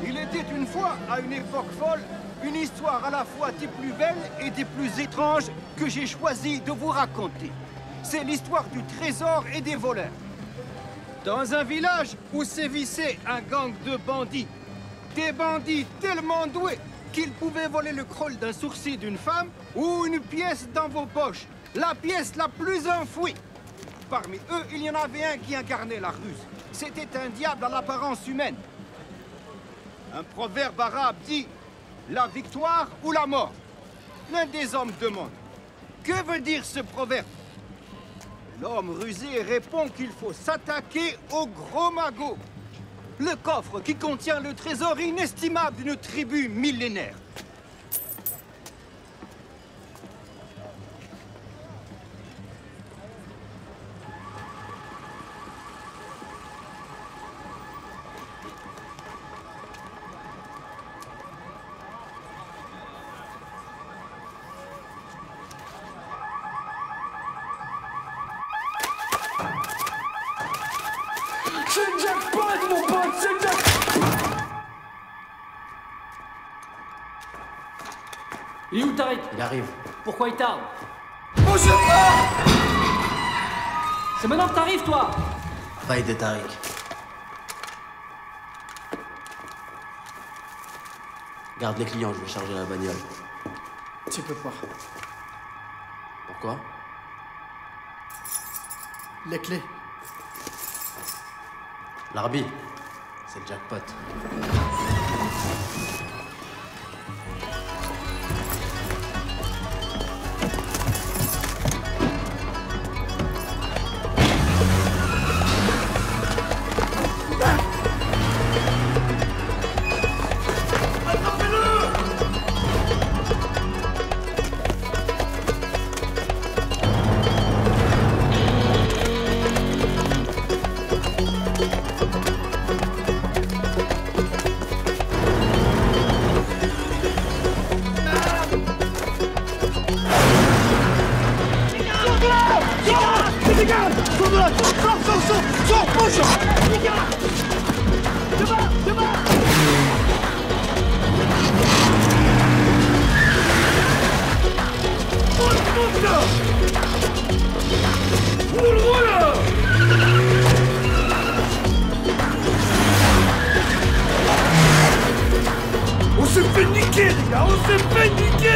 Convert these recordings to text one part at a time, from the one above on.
Il était une fois, à une époque folle, une histoire à la fois des plus belles et des plus étranges que j'ai choisi de vous raconter. C'est l'histoire du trésor et des voleurs. Dans un village où sévissait un gang de bandits, des bandits tellement doués qu'ils pouvaient voler le crawl d'un sourcil d'une femme ou une pièce dans vos poches, la pièce la plus enfouie. Parmi eux, il y en avait un qui incarnait la ruse. C'était un diable à l'apparence humaine. Un proverbe arabe dit « la victoire ou la mort ». L'un des hommes demande « que veut dire ce proverbe ?» L'homme rusé répond qu'il faut s'attaquer au gros magot, le coffre qui contient le trésor inestimable d'une tribu millénaire. C'est le jackpot, mon pote, c'est le jackpot. Il est où Tariq? Il arrive. Pourquoi il tarde? Bougez pas. C'est maintenant que t'arrives, toi! Raid de Tariq. Garde les clients, je vais charger la bagnole. Tu peux pas. Pourquoi? Les clés. L'arbi, c'est le jackpot. On s'est fait niquer, les gars, on s'est fait niquer.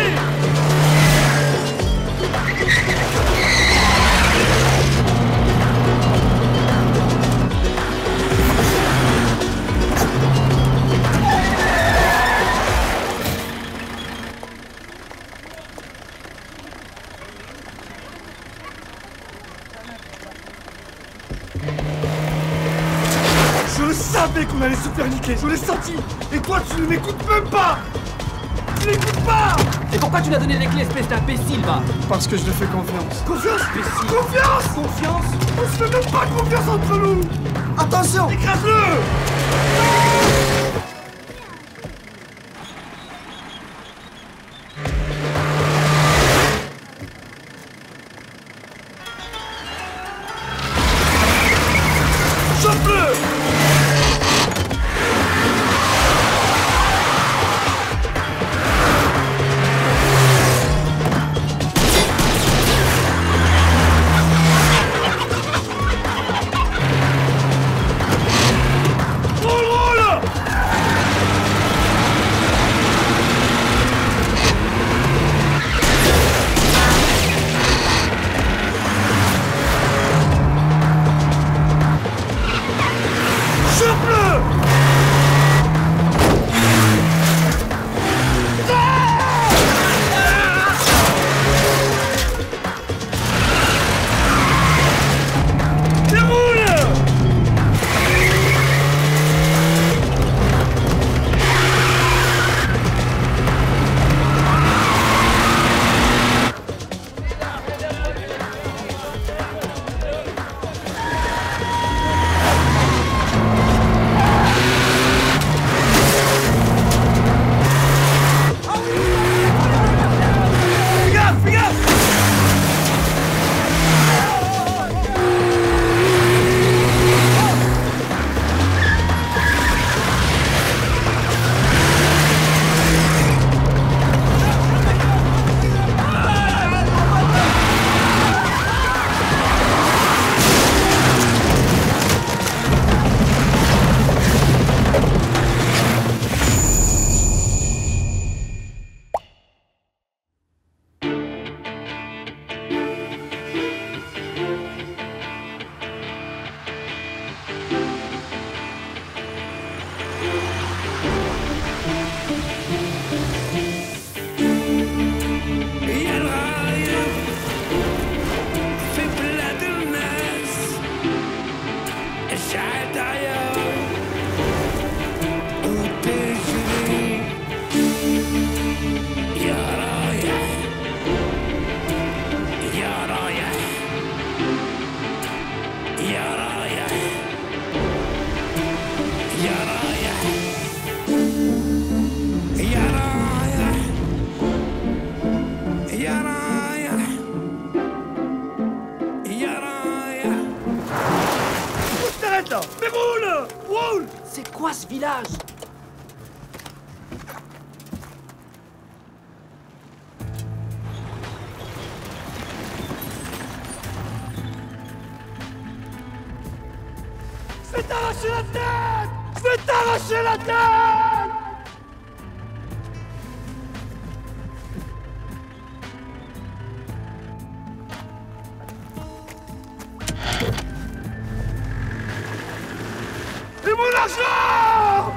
Je savais qu'on allait se faire niquer, je l'ai senti. Et toi, tu ne m'écoutes même pas. Tu n'écoutes pas. Et pourquoi tu lui as donné les clés, espèce d'imbécile, va? Parce que je te fais confiance. Confiance? Confiance? Confiance? On se fait même pas confiance entre nous. Attention. Écrase-le. Chope-le. Roule! village. Je vais t'arracher la tête! Je vais t'arracher la tête! Et mon argent!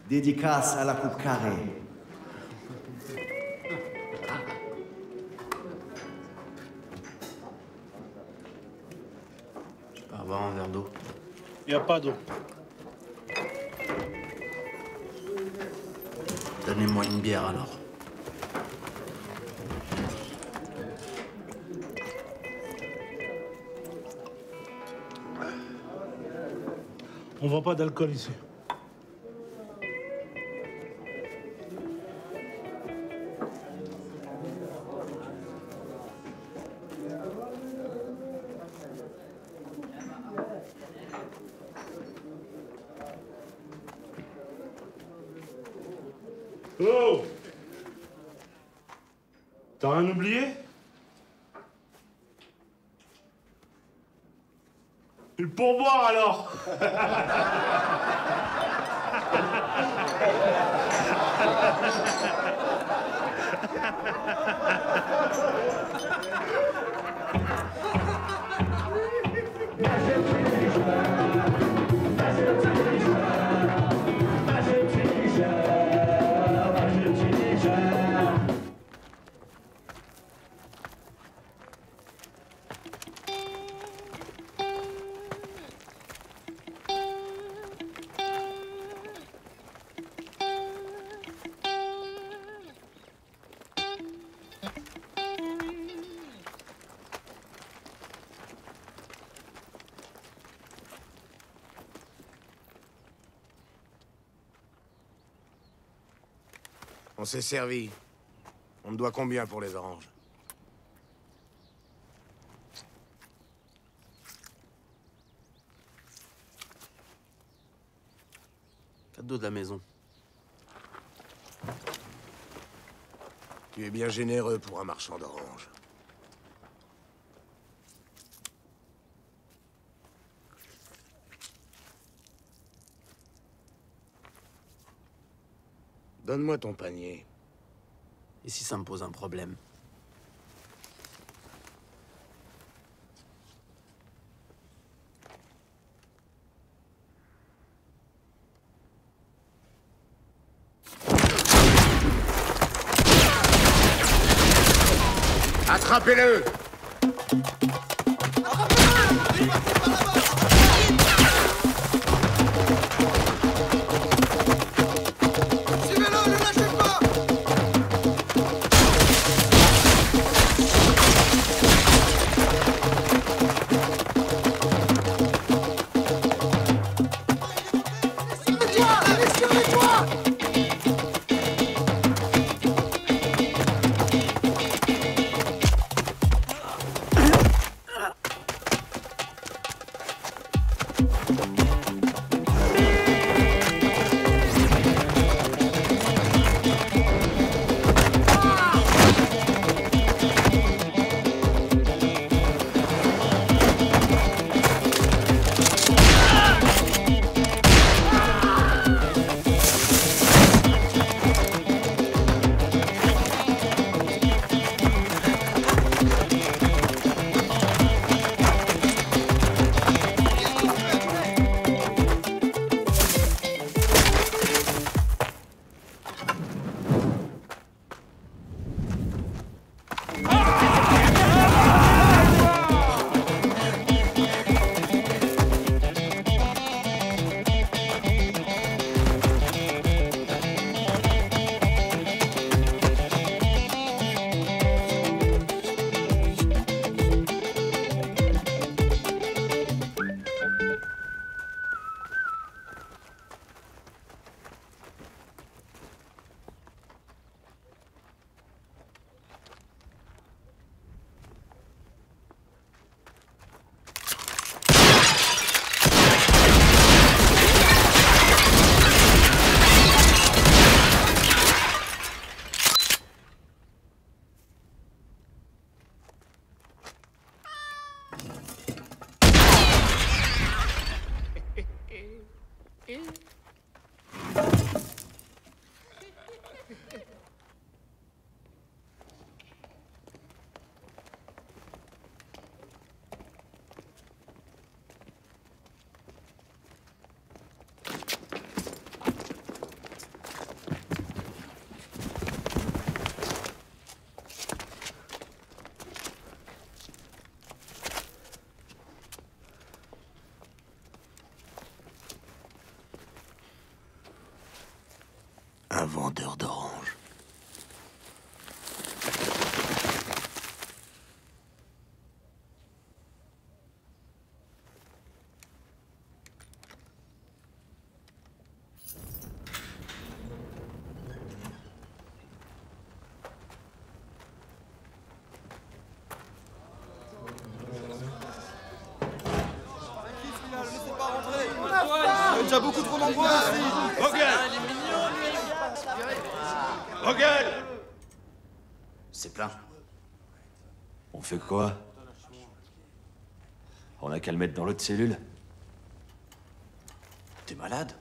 Dédicace à la coupe carrée. Je peux avoir un verre d'eau. Y a pas d'eau. Donnez-moi une bière alors. On vend pas d'alcool ici. Oh! T'as rien oublié? Et le pourboire alors? On s'est servi. On me doit combien pour les oranges? Cadeau de la maison. Tu es bien généreux pour un marchand d'oranges. Donne-moi ton panier. Et si ça me pose un problème? Attrapez-le! Suivez-le, ne lâchez pas! Un vendeur d'oranges. On est déjà beaucoup trop nombreux ici. Logan! C'est plein. On fait quoi? On a qu'à le mettre dans l'autre cellule. T'es malade?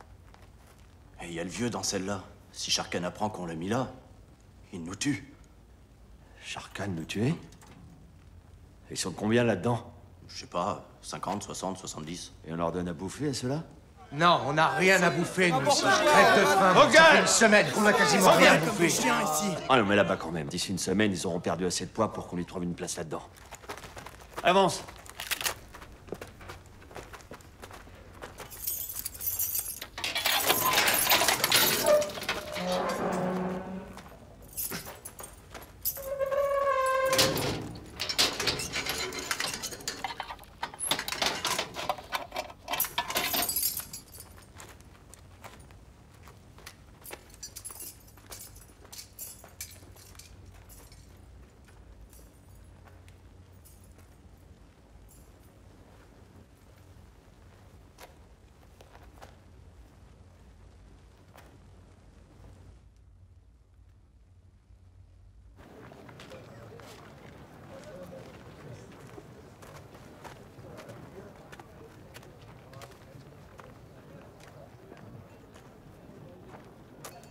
Et il y a le vieux dans celle-là. Si Sharkan apprend qu'on l'a mis là, il nous tue. Sharkan nous tuer? Ils sont combien là-dedans? Je sais pas, 50, 60, 70. Et on leur donne à bouffer à ceux-là? Non, on n'a rien à bouffer, nous ici. Je crève de faim. Ça fait une semaine qu'on a quasiment rien bouffé. Ah non, mais là-bas quand même. D'ici une semaine, ils auront perdu assez de poids pour qu'on lui trouve une place là-dedans. Avance!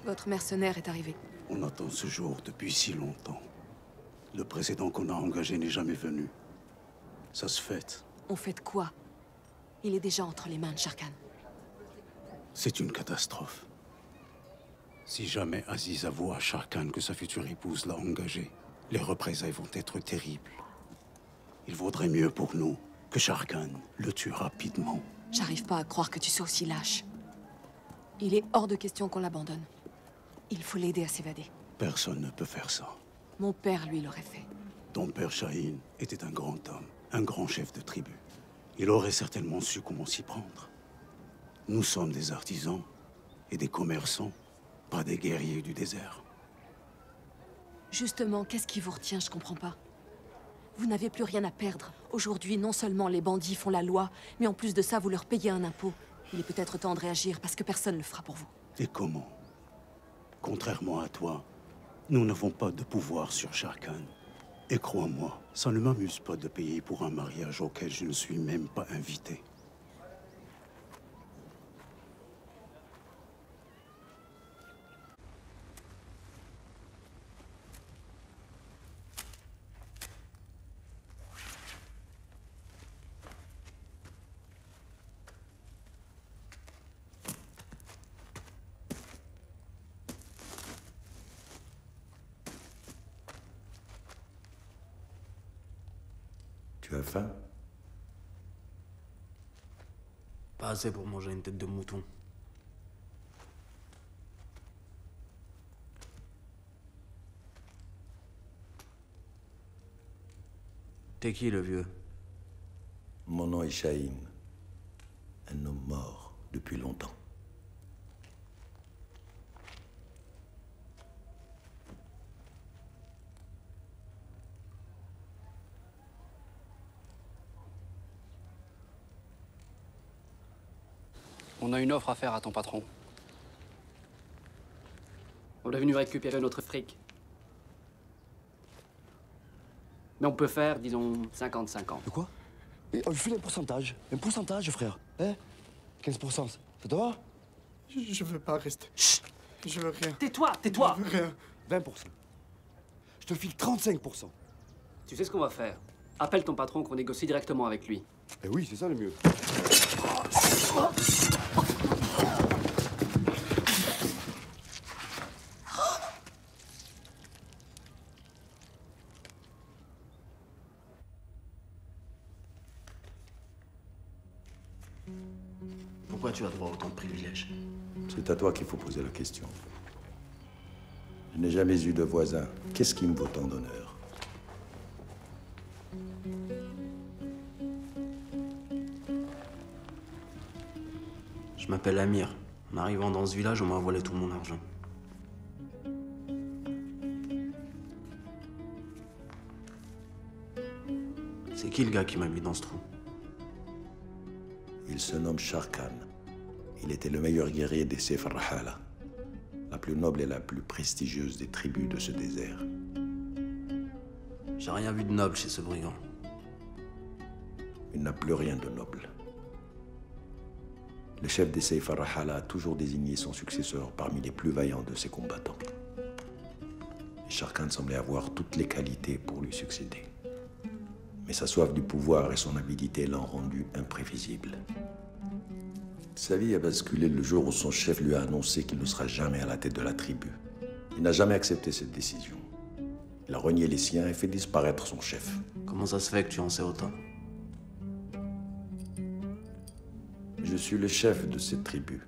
Votre mercenaire est arrivé. On attend ce jour depuis si longtemps. Le précédent qu'on a engagé n'est jamais venu. Ça se fête. On fait quoi? Il est déjà entre les mains de Sharkan. C'est une catastrophe. Si jamais Aziz avoue à Sharkan que sa future épouse l'a engagé, les représailles vont être terribles. Il vaudrait mieux pour nous que Sharkan le tue rapidement. J'arrive pas à croire que tu sois aussi lâche. Il est hors de question qu'on l'abandonne. Il faut l'aider à s'évader. Personne ne peut faire ça. Mon père, lui, l'aurait fait. Ton père Shahin était un grand homme, un grand chef de tribu. Il aurait certainement su comment s'y prendre. Nous sommes des artisans et des commerçants, pas des guerriers du désert. Justement, qu'est-ce qui vous retient? Je comprends pas. Vous n'avez plus rien à perdre. Aujourd'hui, non seulement les bandits font la loi, mais en plus de ça, vous leur payez un impôt. Il est peut-être temps de réagir, parce que personne ne le fera pour vous. Et comment? Contrairement à toi, nous n'avons pas de pouvoir sur Sharkan. Et crois-moi, ça ne m'amuse pas de payer pour un mariage auquel je ne suis même pas invité. Tu as faim? Pas assez pour manger une tête de mouton. T'es qui, le vieux? Mon nom est Shahin. Un homme mort depuis longtemps. On a une offre à faire à ton patron. On est venu récupérer notre fric. Mais on peut faire, disons, 50-50. De quoi? Et on lui file un pourcentage, frère. Hein? 15%, ça te va? Je veux pas rester. Chut! Je veux rien. Tais-toi, tais-toi! Je veux rien. 20%. Je te file 35%. Tu sais ce qu'on va faire? Appelle ton patron qu'on négocie directement avec lui. Eh oui, c'est ça le mieux. Pourquoi tu as droit à autant de privilèges? C'est à toi qu'il faut poser la question. Je n'ai jamais eu de voisin. Qu'est-ce qui me vaut tant d'honneur? Je m'appelle Amir. En arrivant dans ce village, on m'a volé tout mon argent. C'est qui le gars qui m'a mis dans ce trou? Il se nomme Sharkan. Il était le meilleur guerrier des Sayf al-Rahala, la plus noble et la plus prestigieuse des tribus de ce désert. J'ai rien vu de noble chez ce brigand. Il n'a plus rien de noble. Le chef des Sayf al-Rahala a toujours désigné son successeur parmi les plus vaillants de ses combattants. Et Sharkan semblait avoir toutes les qualités pour lui succéder. Mais sa soif du pouvoir et son avidité l'ont rendu imprévisible. Sa vie a basculé le jour où son chef lui a annoncé qu'il ne sera jamais à la tête de la tribu. Il n'a jamais accepté cette décision. Il a renié les siens et fait disparaître son chef. Comment ça se fait que tu en sais autant? Je suis le chef de cette tribu.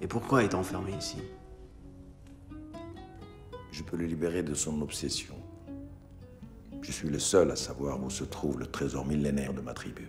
Et pourquoi est enfermé ici? Je peux le libérer de son obsession. Je suis le seul à savoir où se trouve le trésor millénaire de ma tribu.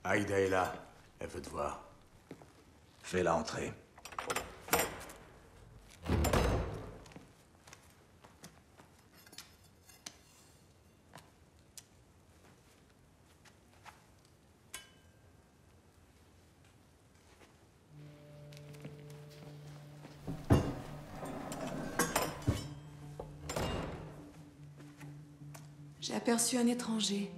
Aïda est là. Elle veut te voir. Fais-la entrer. J'ai aperçu un étranger.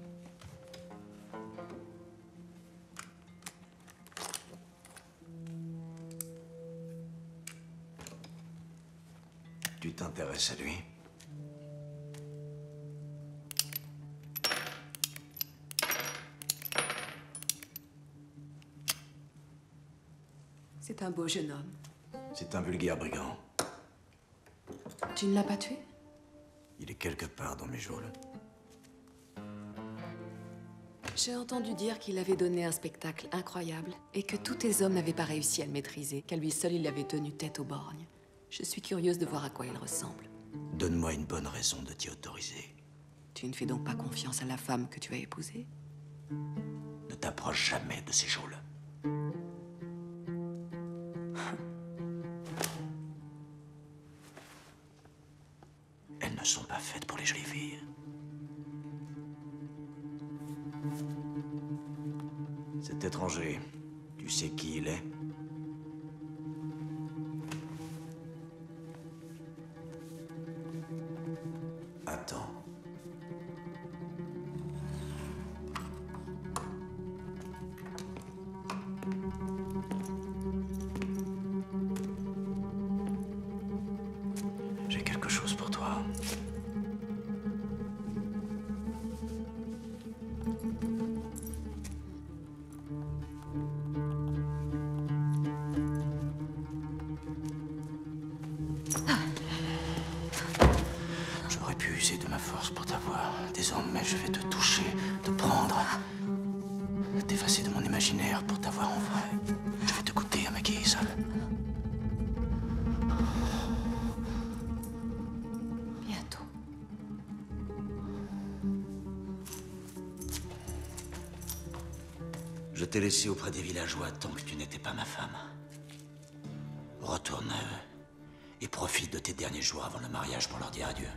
Tu t'intéresses à lui? C'est un beau jeune homme. C'est un vulgaire brigand. Tu ne l'as pas tué? Il est quelque part dans mes geôles. J'ai entendu dire qu'il avait donné un spectacle incroyable et que tous tes hommes n'avaient pas réussi à le maîtriser, qu'à lui seul il avait tenu tête aux borgnes. Je suis curieuse de voir à quoi il ressemble. Donne-moi une bonne raison de t'y autoriser. Tu ne fais donc pas confiance à la femme que tu as épousée? Ne t'approche jamais de ces geôles. Elles ne sont pas faites pour les jolies filles. Cet étranger, tu sais qui il est? Attends. J'ai quelque chose pour toi. J'aurais pu user de ma force pour t'avoir. Désormais, je vais te toucher, te prendre, t'effacer de mon imaginaire pour t'avoir en vrai. Je vais te goûter à ma guise. Bientôt. Je t'ai laissé auprès des villageois tant que tu n'étais pas ma femme. Retourne à eux et profite de tes derniers jours avant le mariage pour leur dire adieu.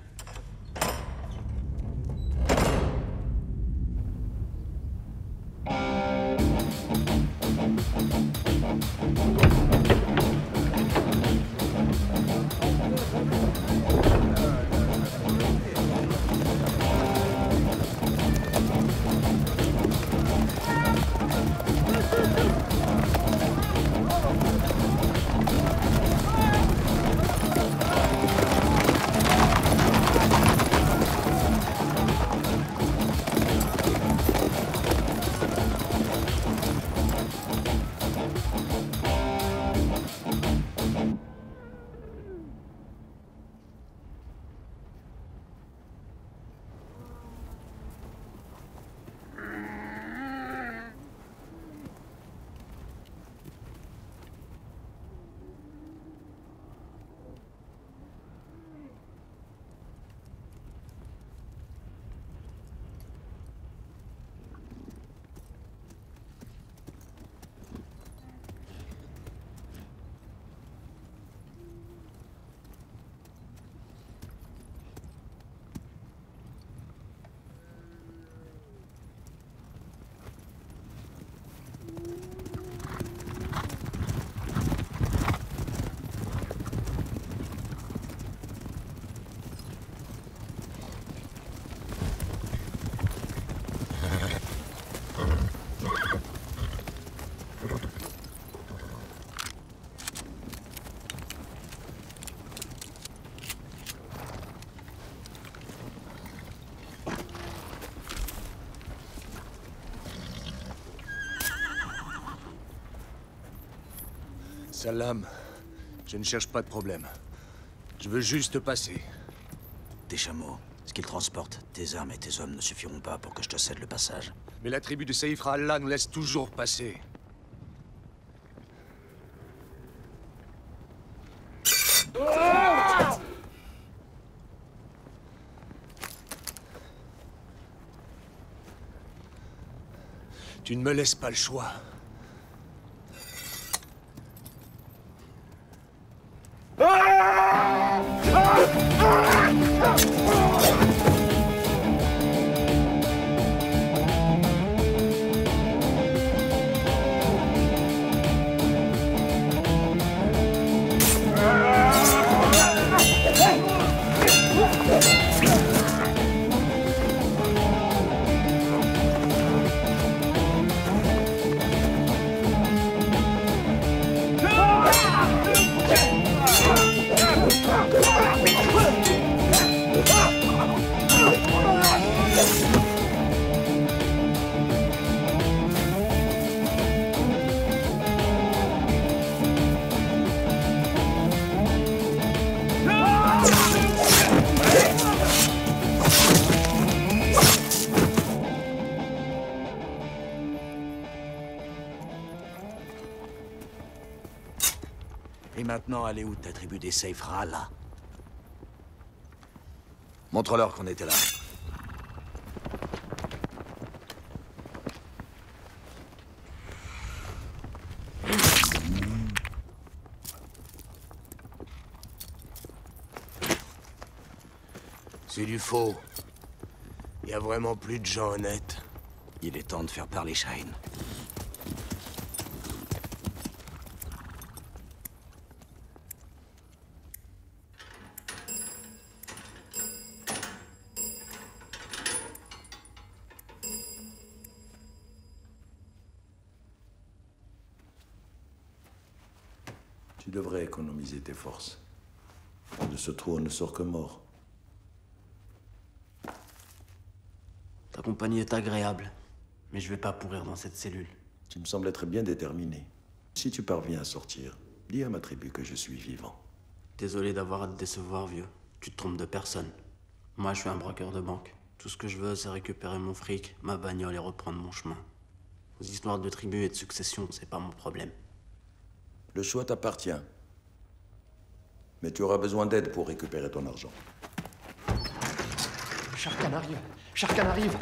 Salam, je ne cherche pas de problème. Je veux juste passer. Tes chameaux, ce qu'ils transportent, tes armes et tes hommes ne suffiront pas pour que je te cède le passage. Mais la tribu de Saïfra Allah nous laisse toujours passer. Tu ne me laisses pas le choix. maintenant aller où ta tribu des Seifra, là. Montre-leur qu'on était là. C'est du faux. Il y a vraiment plus de gens honnêtes. Il est temps de faire parler Shaheen. Tu devrais économiser tes forces. De ce trou, on ne sort que mort. Ta compagnie est agréable, mais je vais pas pourrir dans cette cellule. Tu me sembles être bien déterminé. Si tu parviens à sortir, dis à ma tribu que je suis vivant. Désolé d'avoir à te décevoir, vieux. Tu te trompes de personne. Moi, je suis un braqueur de banque. Tout ce que je veux, c'est récupérer mon fric, ma bagnole et reprendre mon chemin. Aux histoires de tribu et de succession, c'est pas mon problème. Le choix t'appartient. Mais tu auras besoin d'aide pour récupérer ton argent. Sharkan arrive! Sharkan arrive!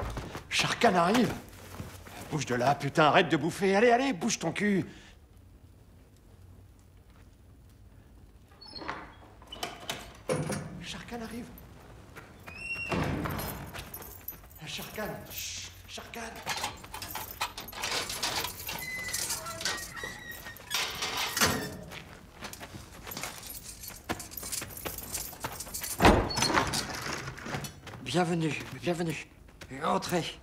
Sharkan arrive! Bouge de là, putain, arrête de bouffer! Allez, allez, bouge ton cul! Sharkan arrive! Sharkan! Chut! Sharkan! Bienvenue, bienvenue. Entrez.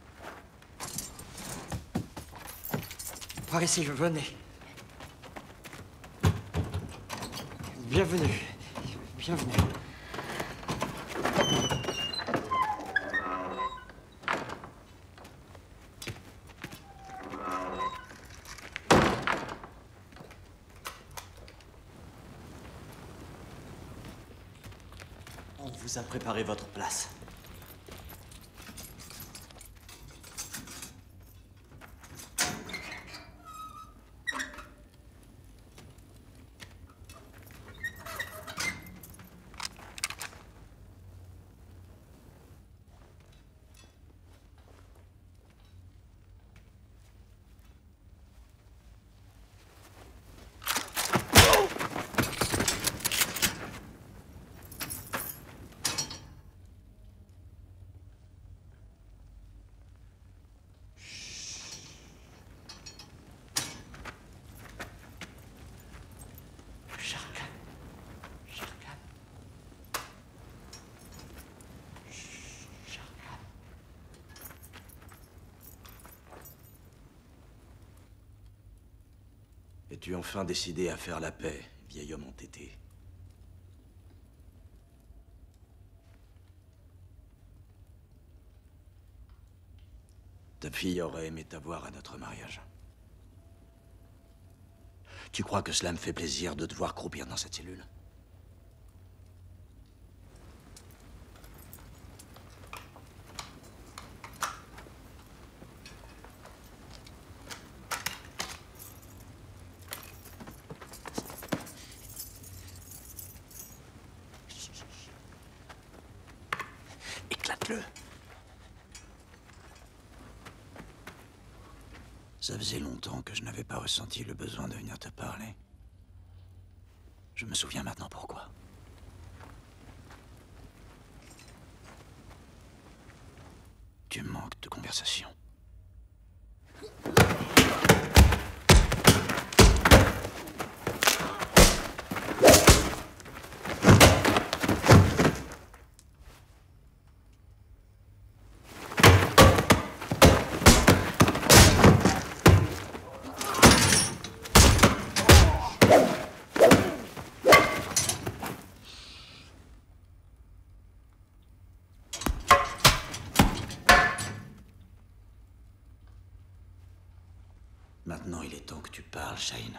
Par ici, venez. Bienvenue, bienvenue. On vous a préparé votre place. Es-tu enfin décidé à faire la paix, vieil homme entêté? Ta fille aurait aimé t'avoir à notre mariage. Tu crois que cela me fait plaisir de te voir croupir dans cette cellule? Éclate-le. Ça faisait longtemps que je n'avais pas ressenti le besoin de venir te parler. Je me souviens maintenant pourquoi. Tu manques de conversation. Maintenant, il est temps que tu parles, Shaheen.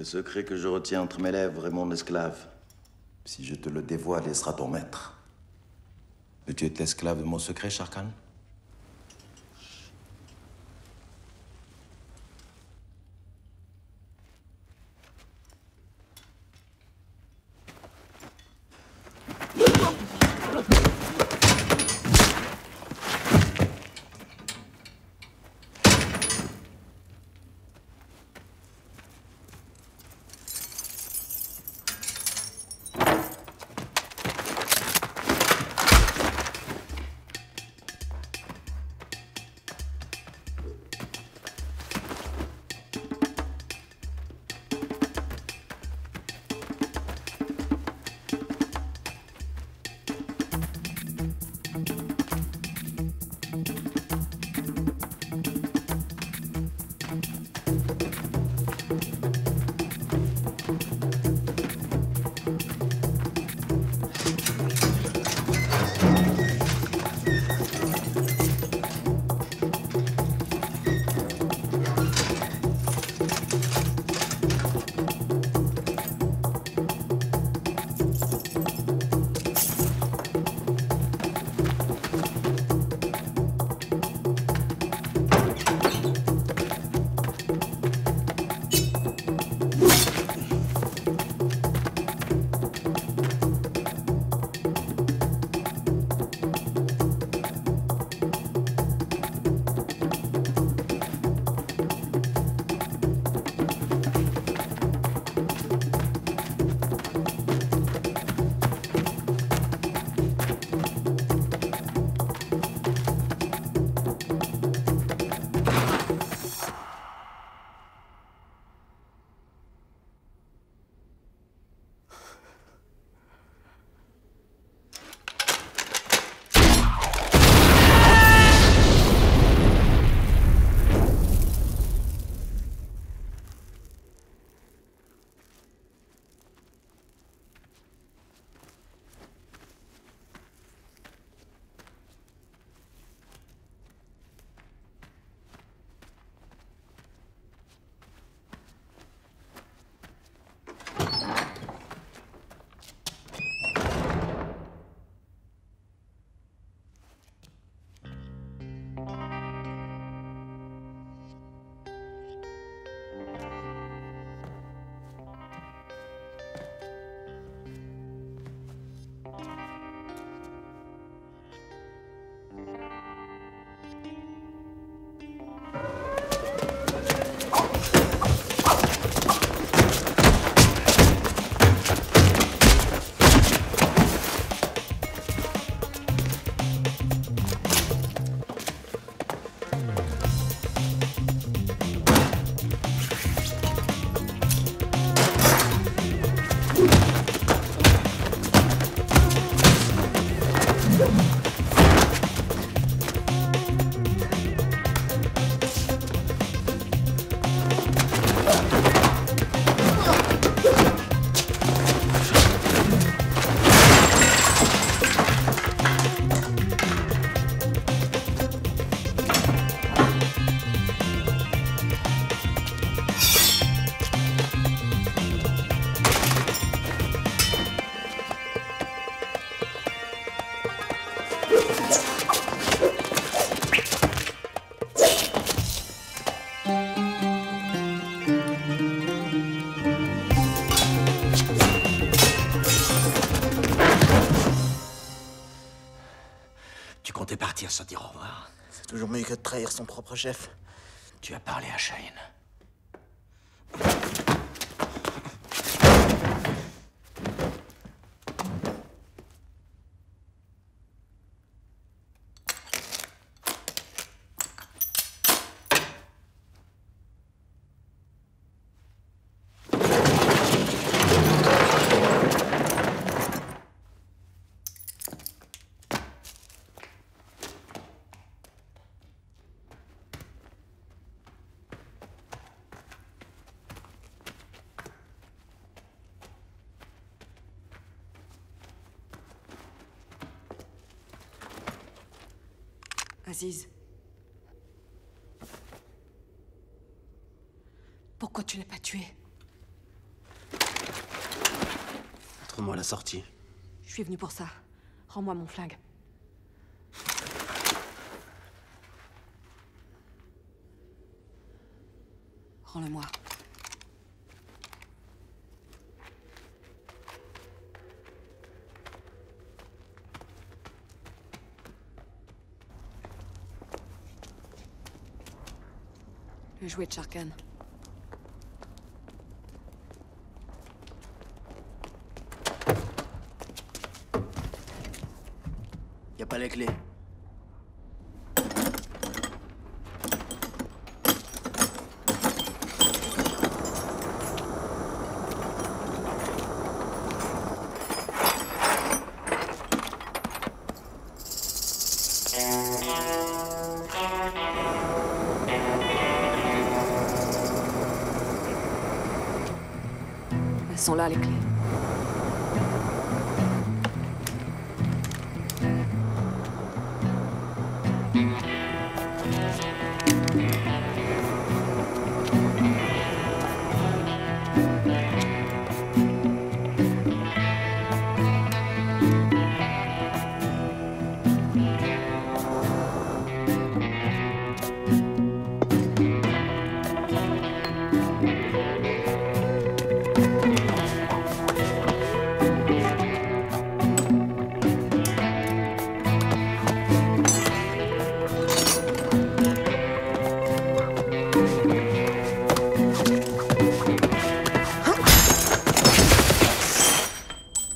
Le secret que je retiens entre mes lèvres est mon esclave. Si je te le dévoile, il sera ton maître. Veux-tu être l'esclave de mon secret, Sharkan? Tu comptais partir sans dire au revoir? C'est toujours mieux que de trahir son propre chef. Tu as parlé à Shane. Aziz. Pourquoi tu l'as pas tué? Trouve-moi la sortie. Je suis venu pour ça. Rends-moi mon flingue. Rends-le-moi. Le jouet de Sharkan. Y a pas les clés. Elles sont là, les clés.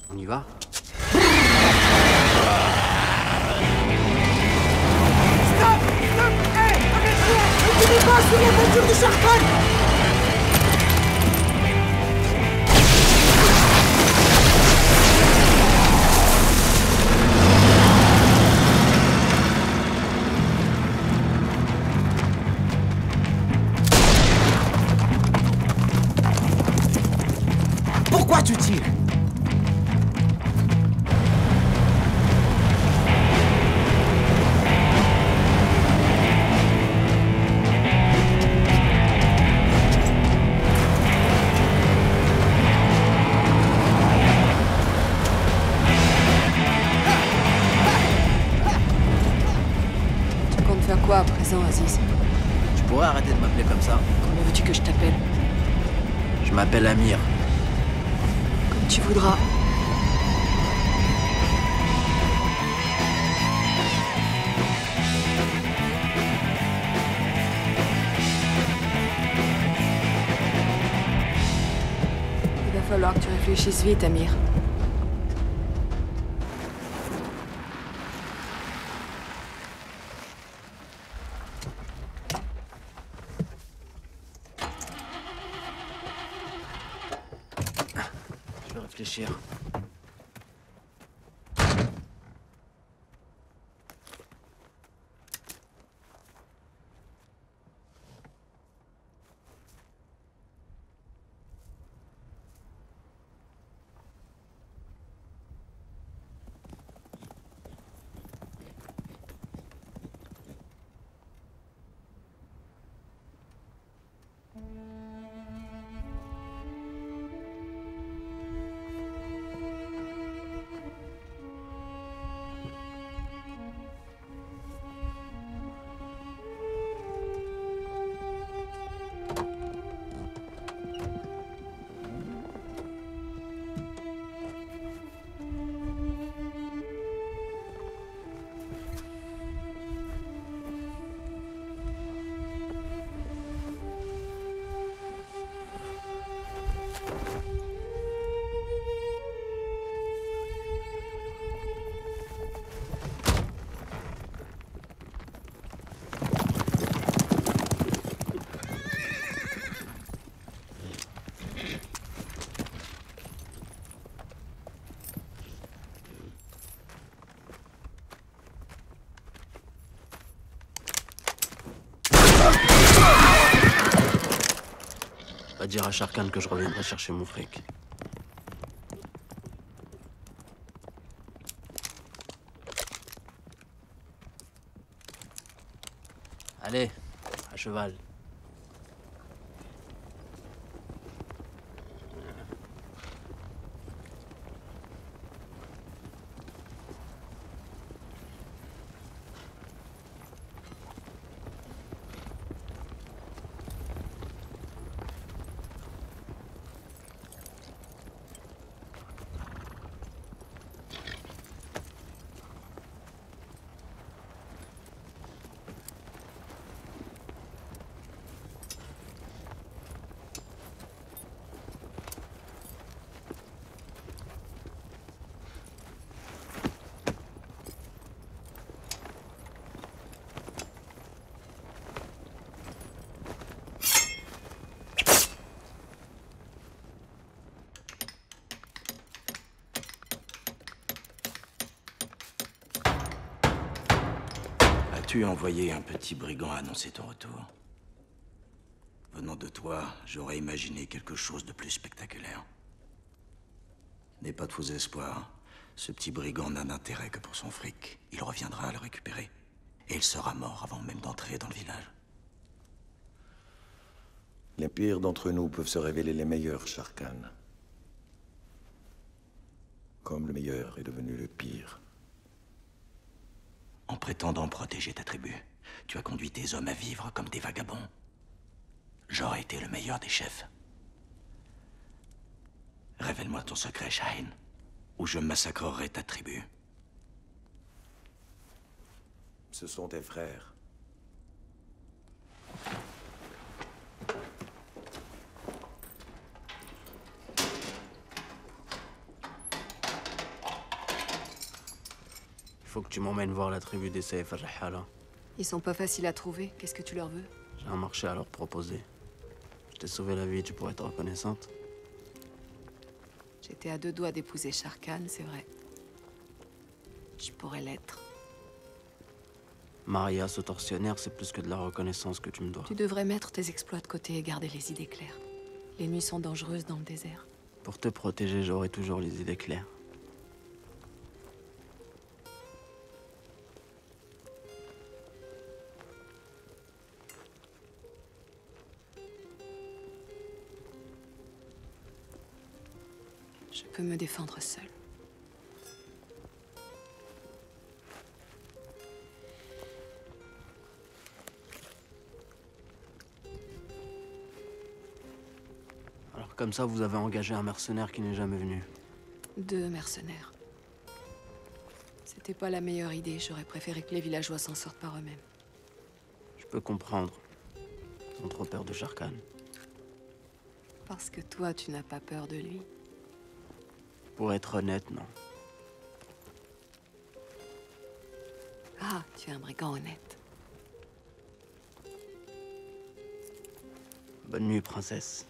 On y va? Stop! Stop! Hey! Arrête-toi! Ne tirez pas sur la voiture de Sharkan! Pourquoi tu tires? Tu comptes faire quoi à présent, Aziz? Tu pourrais arrêter de m'appeler comme ça? Comment veux-tu que je t'appelle? Je m'appelle Amir. Comme tu voudras. Il va falloir que tu réfléchisses vite, Amir. Je vais réfléchir. Va dire à Sharkan que je reviendrai chercher mon fric. Allez, à cheval. As-tu envoyé un petit brigand annoncer ton retour? Venant de toi, j'aurais imaginé quelque chose de plus spectaculaire. N'aie pas de faux espoirs. Ce petit brigand n'a d'intérêt que pour son fric. Il reviendra à le récupérer. Et il sera mort avant même d'entrer dans le village. Les pires d'entre nous peuvent se révéler les meilleurs, Sharkan. Comme le meilleur est devenu le pire. En prétendant protéger ta tribu, tu as conduit tes hommes à vivre comme des vagabonds. J'aurais été le meilleur des chefs. Révèle-moi ton secret, Shahin, ou je massacrerai ta tribu. Ce sont tes frères. Il faut que tu m'emmènes voir la tribu des Saïf al-Rahala. Ils sont pas faciles à trouver. Qu'est-ce que tu leur veux? J'ai un marché à leur proposer. Je t'ai sauvé la vie, tu pourrais être reconnaissante. J'étais à 2 doigts d'épouser Sharkan, c'est vrai. Je pourrais l'être. Maria, ce tortionnaire, c'est plus que de la reconnaissance que tu me dois. Tu devrais mettre tes exploits de côté et garder les idées claires. Les nuits sont dangereuses dans le désert. Pour te protéger, j'aurai toujours les idées claires. Je peux me défendre seule. Alors comme ça, vous avez engagé un mercenaire qui n'est jamais venu. 2 mercenaires. C'était pas la meilleure idée, j'aurais préféré que les villageois s'en sortent par eux-mêmes. Je peux comprendre. Ils ont trop peur de Sharkan. Parce que toi, tu n'as pas peur de lui. Pour être honnête, non. Ah, tu es un brigand honnête. Bonne nuit, princesse.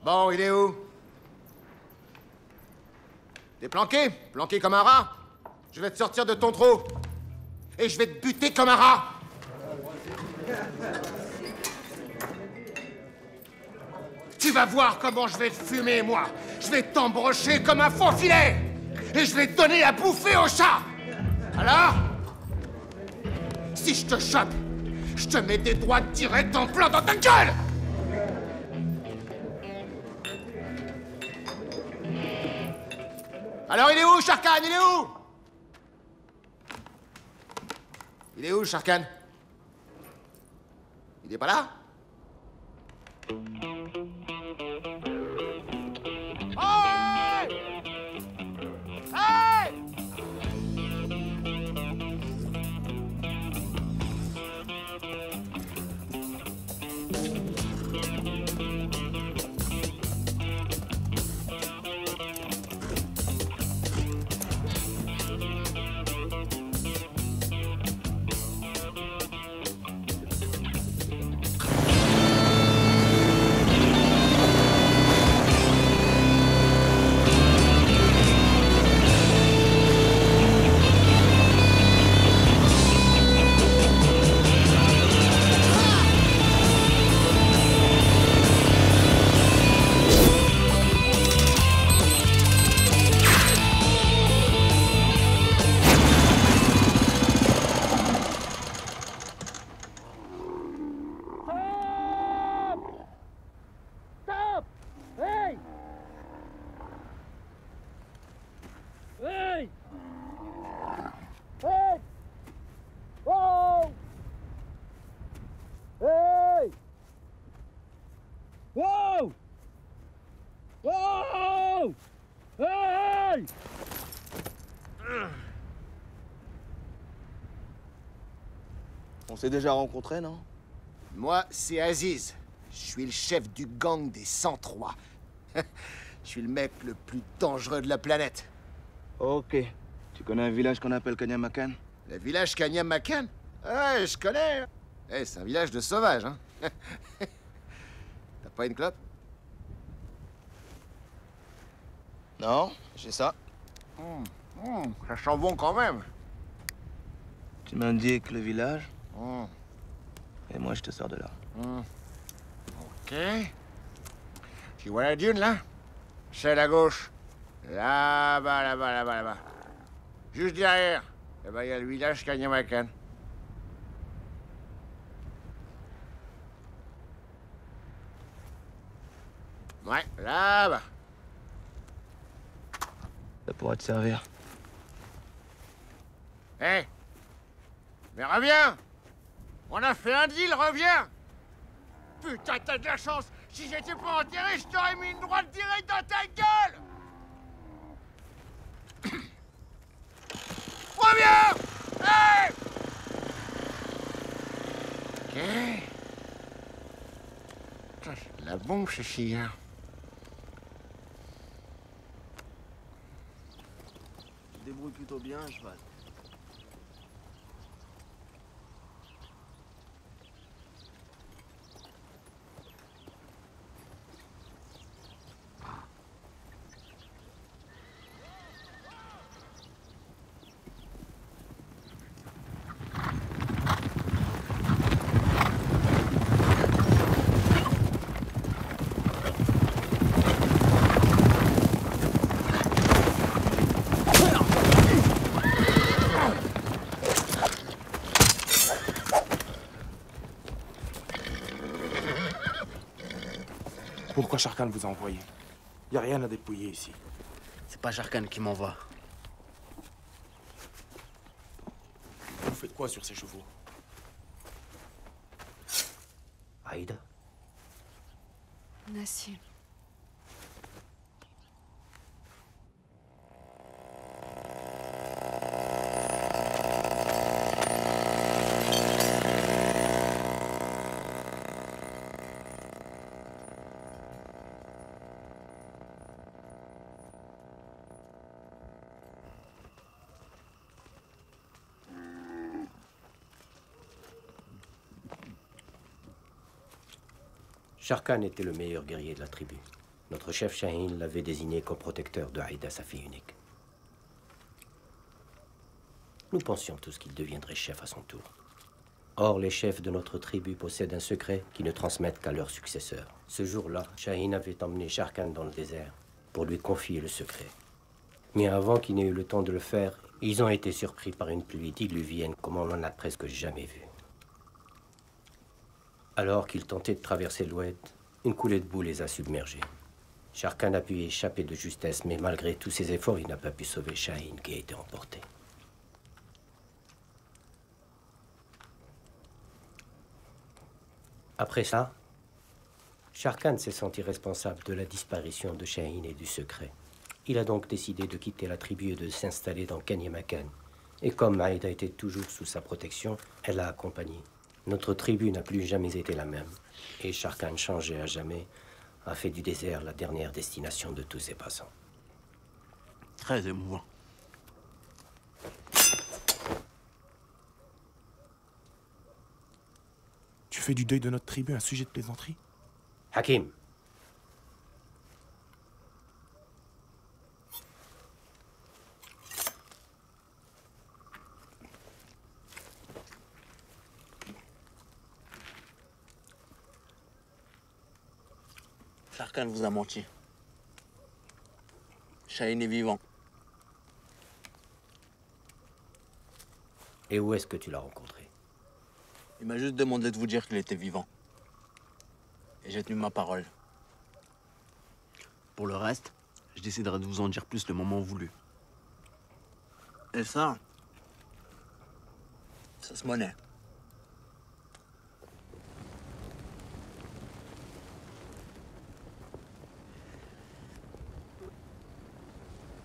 Bon, il est où? T'es planqué? Planqué comme un rat? Je vais te sortir de ton trou. Et je vais te buter comme un rat. Tu vas voir comment je vais te fumer, moi. Je vais t'embrocher comme un faux filet. Et je vais te donner à bouffer au chat. Alors? Si je te chope, je te mets des doigts directs en plein dans ta gueule. Alors il est où, Sharkan? Il est où? Il est où, Sharkan? Il est pas là? Hey! Hey! gueule! On s'est déjà rencontrés, non? Moi, c'est Aziz. Je suis le chef du gang des 103. Je suis le mec le plus dangereux de la planète. Ok. Tu connais un village qu'on appelle Kanyamakan? Le village Kanyamakan? Ouais, je connais. Eh, c'est un village de sauvages, hein. T'as pas une clope? Non, j'ai ça. Ça sent bon quand même. Tu m'indiques le village, Hmm. et moi je te sors de là. Ok. Tu vois la dune, là? C'est à gauche. Là-bas, là-bas, là-bas, là-bas. Juste derrière. Eh ben, il y a le village Kanyamakan. Ouais, là-bas. Ça pourra te servir. Hé! Mais reviens! On a fait un deal, reviens! Putain, t'as de la chance! Si j'étais pas enterré, je t'aurais mis une droite directe dans ta gueule! Reviens! Hé! Ok. Putain, c'est de la bombe, ceci, hein. Tu te débrouilles plutôt bien, cheval. Pourquoi Sharkan vous a envoyé? Y a rien à dépouiller ici. C'est pas Sharkan qui m'envoie. Vous faites quoi sur ces chevaux? Aïda? Nassim. Sharkan était le meilleur guerrier de la tribu. Notre chef Shahin l'avait désigné comme protecteur de Aïda, sa fille unique. Nous pensions tous qu'il deviendrait chef à son tour. Or, les chefs de notre tribu possèdent un secret qu'ils ne transmettent qu'à leurs successeurs. Ce jour-là, Shahin avait emmené Sharkan dans le désert pour lui confier le secret. Mais avant qu'il n'ait eu le temps de le faire, ils ont été surpris par une pluie diluvienne comme on n'en a presque jamais vu. Alors qu'ils tentaient de traverser l'Oued, une coulée de boue les a submergés. Sharkan a pu y échapper de justesse, mais malgré tous ses efforts, il n'a pas pu sauver Shahin qui a été emporté. Après ça, Sharkan s'est senti responsable de la disparition de Shahin et du secret. Il a donc décidé de quitter la tribu et de s'installer dans Kanyamakan. Et comme Aïda était toujours sous sa protection, elle l'a accompagné. Notre tribu n'a plus jamais été la même. Et Sharkan, changé à jamais, a fait du désert la dernière destination de tous ses passants. Très émouvant. Tu fais du deuil de notre tribu un sujet de plaisanterie? Hakim. Sharkan vous a menti. Shahin est vivant. Et où est-ce que tu l'as rencontré? Il m'a juste demandé de vous dire qu'il était vivant. Et j'ai tenu ma parole. Pour le reste, je déciderai de vous en dire plus le moment voulu. Et ça se monnaie.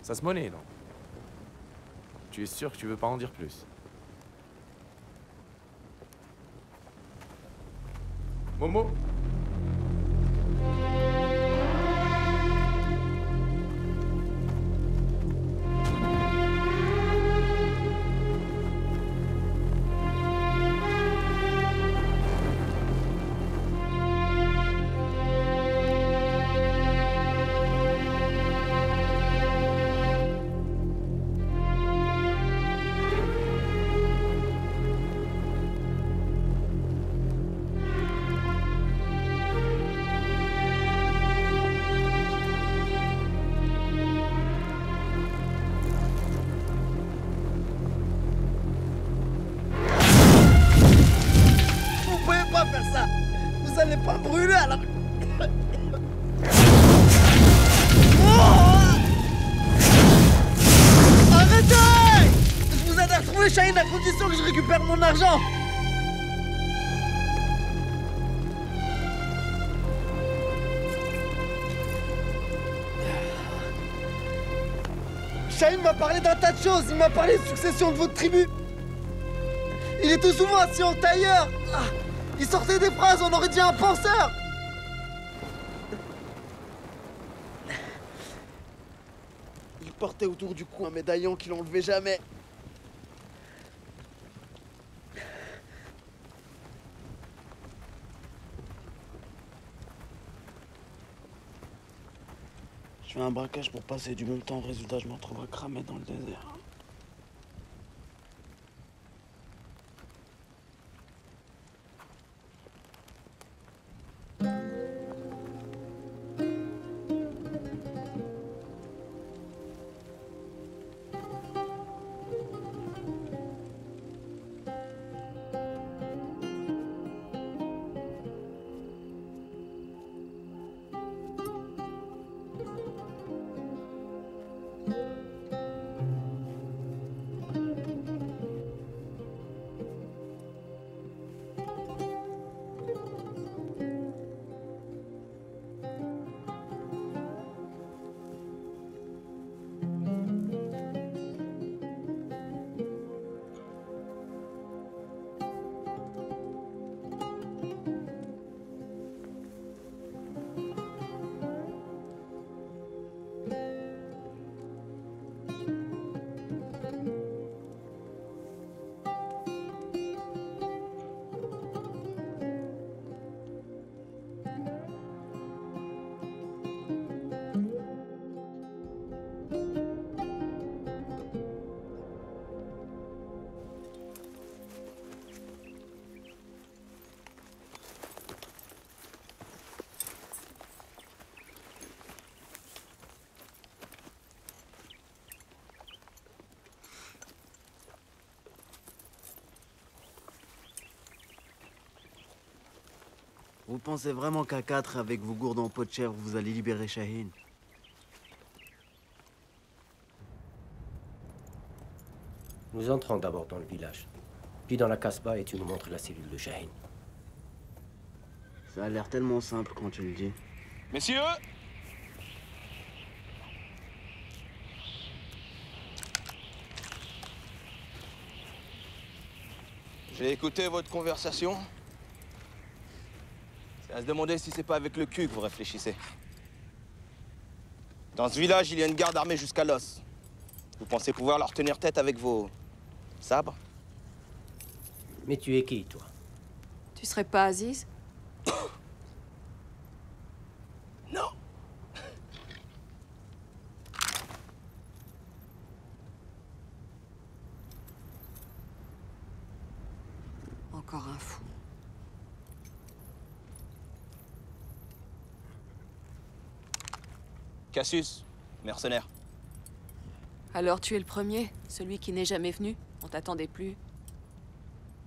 Ça se monnaie, non? Tu es sûr que tu veux pas en dire plus? Momo? Shaheen à condition que je récupère mon argent. Shaheen m'a parlé d'un tas de choses. Il m'a parlé de succession de votre tribu. Il était souvent assis en tailleur. Il sortait des phrases, on aurait dit un penseur. Il portait autour du cou un médaillon qu'il n'enlevait jamais. Je fais un braquage pour passer du bon temps, résultat je me retrouverai cramé dans le désert. Vous pensez vraiment qu'à 4, avec vos gourdes en pot de chèvre, vous allez libérer Shaheen? Nous entrons d'abord dans le village, puis dans la Casbah et tu nous montres la cellule de Shaheen. Ça a l'air tellement simple quand tu le dis. Messieurs! J'ai écouté votre conversation. C'est à se demander si c'est pas avec le cul que vous réfléchissez. Dans ce village, il y a une garde armée jusqu'à l'os. Vous pensez pouvoir leur tenir tête avec vos sabres? Mais tu es qui, toi? Tu serais pas Aziz? Non. Encore un fou. Cassius, mercenaire. Alors tu es le premier, celui qui n'est jamais venu. On t'attendait plus.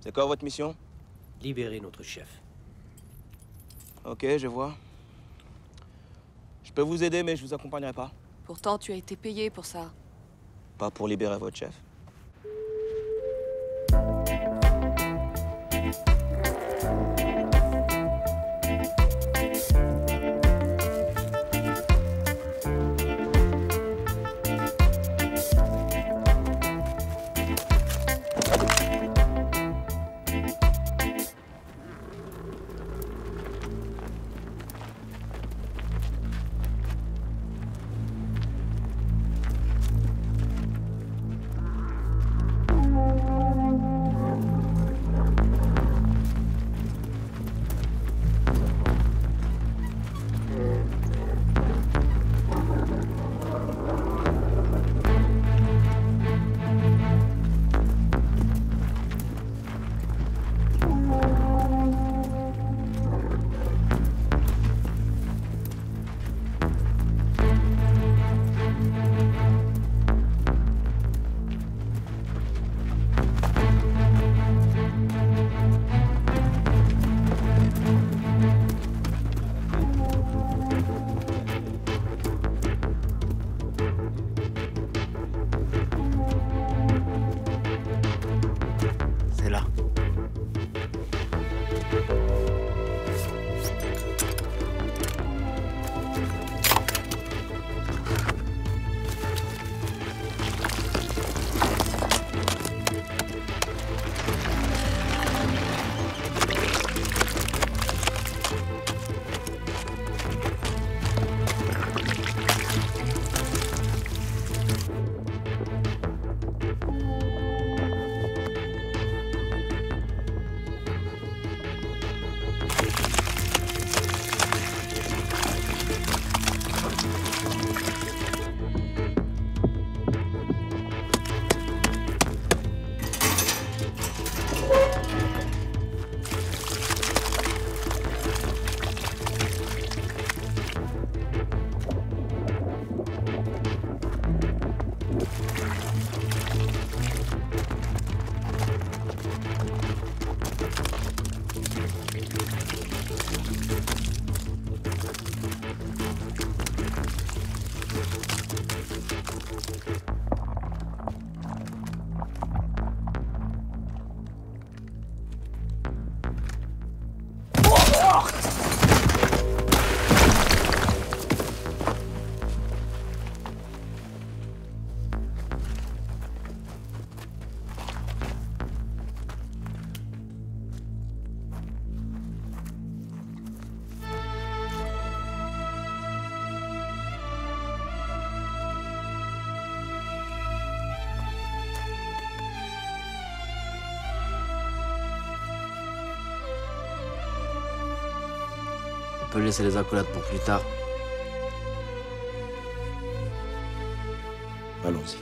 C'est quoi votre mission? Libérer notre chef. Ok, je vois. Je peux vous aider, mais je vous accompagnerai pas. Pourtant, tu as été payé pour ça. Pas pour libérer votre chef. On peut laisser les accolades pour plus tard. Allons-y.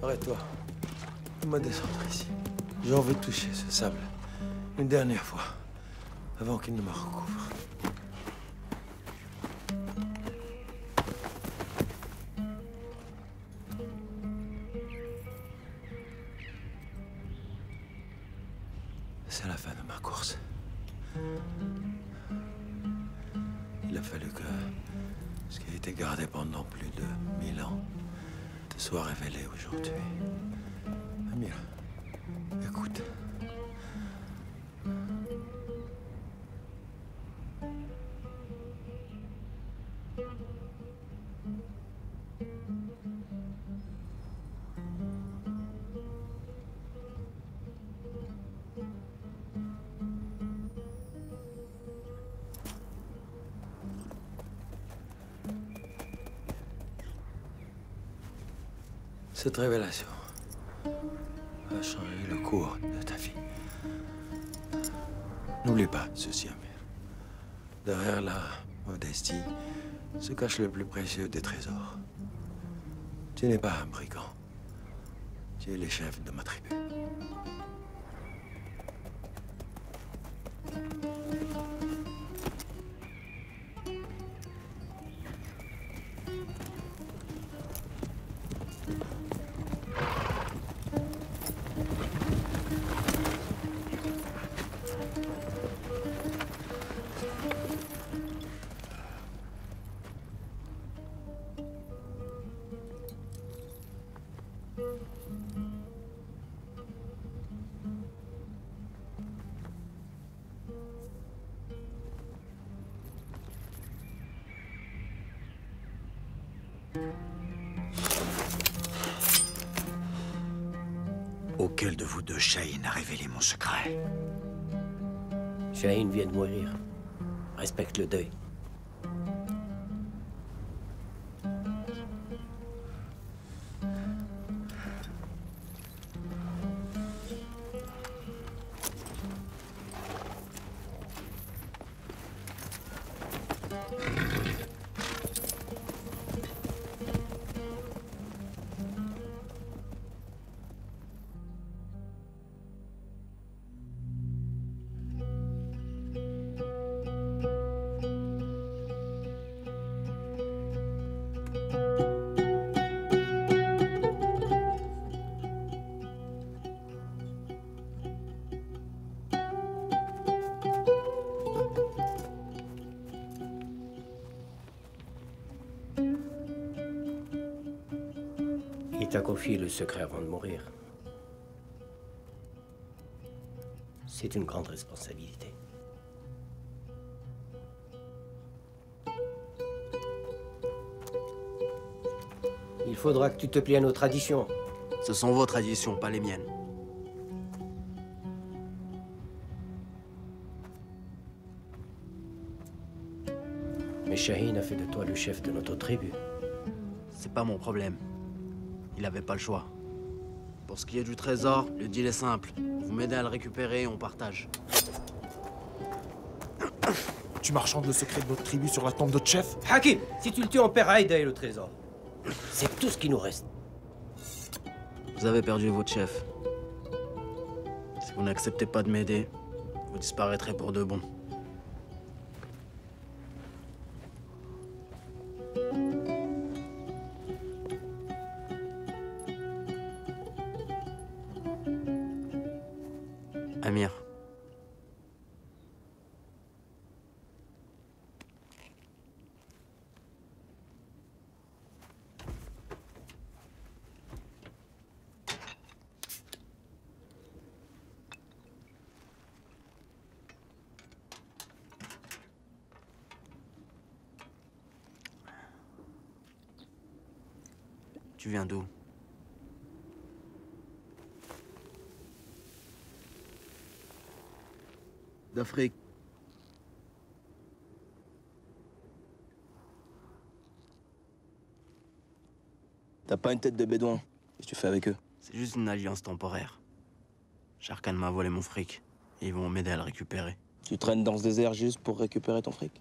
Arrête-toi. Laisse-moi descendre ici. J'ai envie de toucher ce sable. Une dernière fois. Avant qu'il ne me recouvre. C'est la fin de ma course. Il a fallu que ce qui a été gardé pendant plus de 1000 ans te soit révélé aujourd'hui. Amir, écoute. Cette révélation va changer le cours de ta vie. N'oublie pas ceci, Amir. Derrière la modestie se cache le plus précieux des trésors. Tu n'es pas un brigand. Tu es le chef de ma tribu. Auquel de vous deux, Shaheen, a révélé mon secret? Shaheen vient de mourir. Respecte le deuil. Il t'a confié le secret avant de mourir. C'est une grande responsabilité. Il faudra que tu te plies à nos traditions. Ce sont vos traditions, pas les miennes. Mais Shaheen a fait de toi le chef de notre tribu. C'est pas mon problème. Il avait pas le choix. Pour ce qui est du trésor, le deal est simple. Vous m'aidez à le récupérer et on partage. Tu marchandes le secret de notre tribu sur la tombe de chef? Hakim, si tu le tues, on perd Aïda et le trésor. C'est tout ce qui nous reste. Vous avez perdu votre chef. Si vous n'acceptez pas de m'aider, vous disparaîtrez pour de bon. Amir. Tu viens d'où? D'Afrique. T'as pas une tête de bédouin. Qu'est-ce que tu fais avec eux? C'est juste une alliance temporaire. Sharkan m'a volé mon fric et ils vont m'aider à le récupérer. Tu traînes dans ce désert juste pour récupérer ton fric?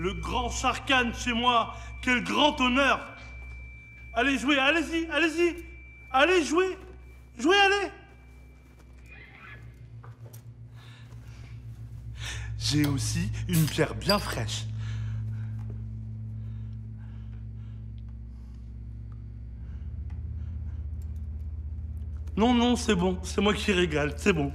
Le grand Sharkan chez moi, quel grand honneur! Allez jouer, allez-y, allez-y! Allez jouer! Jouez, allez! J'ai aussi une pierre bien fraîche. Non, non, c'est bon, c'est moi qui régale, c'est bon.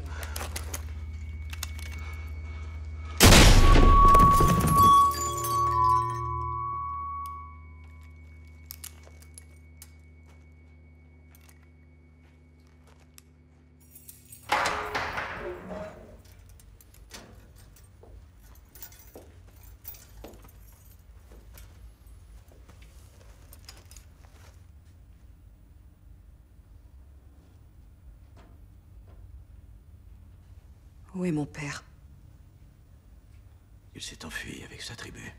Où est mon père? Il s'est enfui avec sa tribu.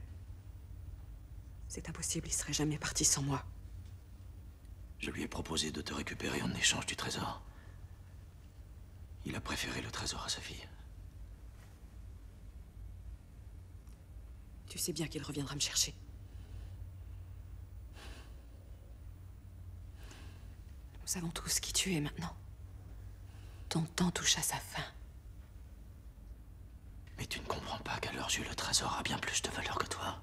C'est impossible, il serait jamais parti sans moi. Je lui ai proposé de te récupérer en échange du trésor. Il a préféré le trésor à sa fille. Tu sais bien qu'il reviendra me chercher. Nous savons tous qui tu es maintenant. Ton temps touche à sa fin. Mais tu ne comprends pas qu'à leurs yeux, le trésor a bien plus de valeur que toi.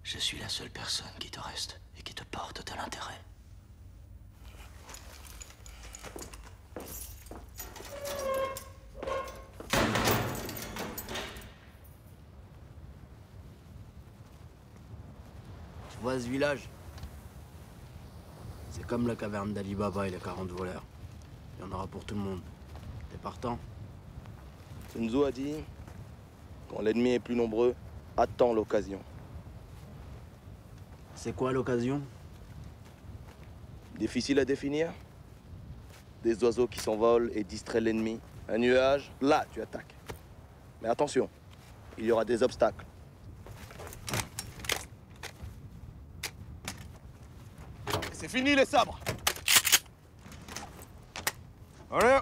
Je suis la seule personne qui te reste et qui te porte de l'intérêt. Tu vois ce village? C'est comme la caverne d'Ali Baba et les 40 voleurs. Il y en aura pour tout le monde. T'es partant? Sun Tzu a dit, quand l'ennemi est plus nombreux, attends l'occasion. C'est quoi l'occasion? Difficile à définir. Des oiseaux qui s'envolent et distraient l'ennemi. Un nuage, là tu attaques. Mais attention, il y aura des obstacles. C'est fini les sabres. Allez.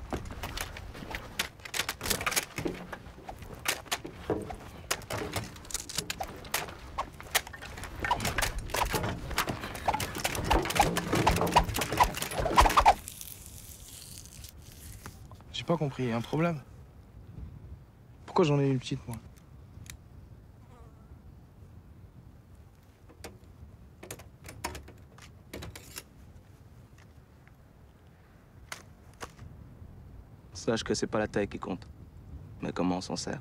pas compris, y a un problème? Pourquoi j'en ai une petite, moi? Sache que c'est pas la taille qui compte, mais comment on s'en sert.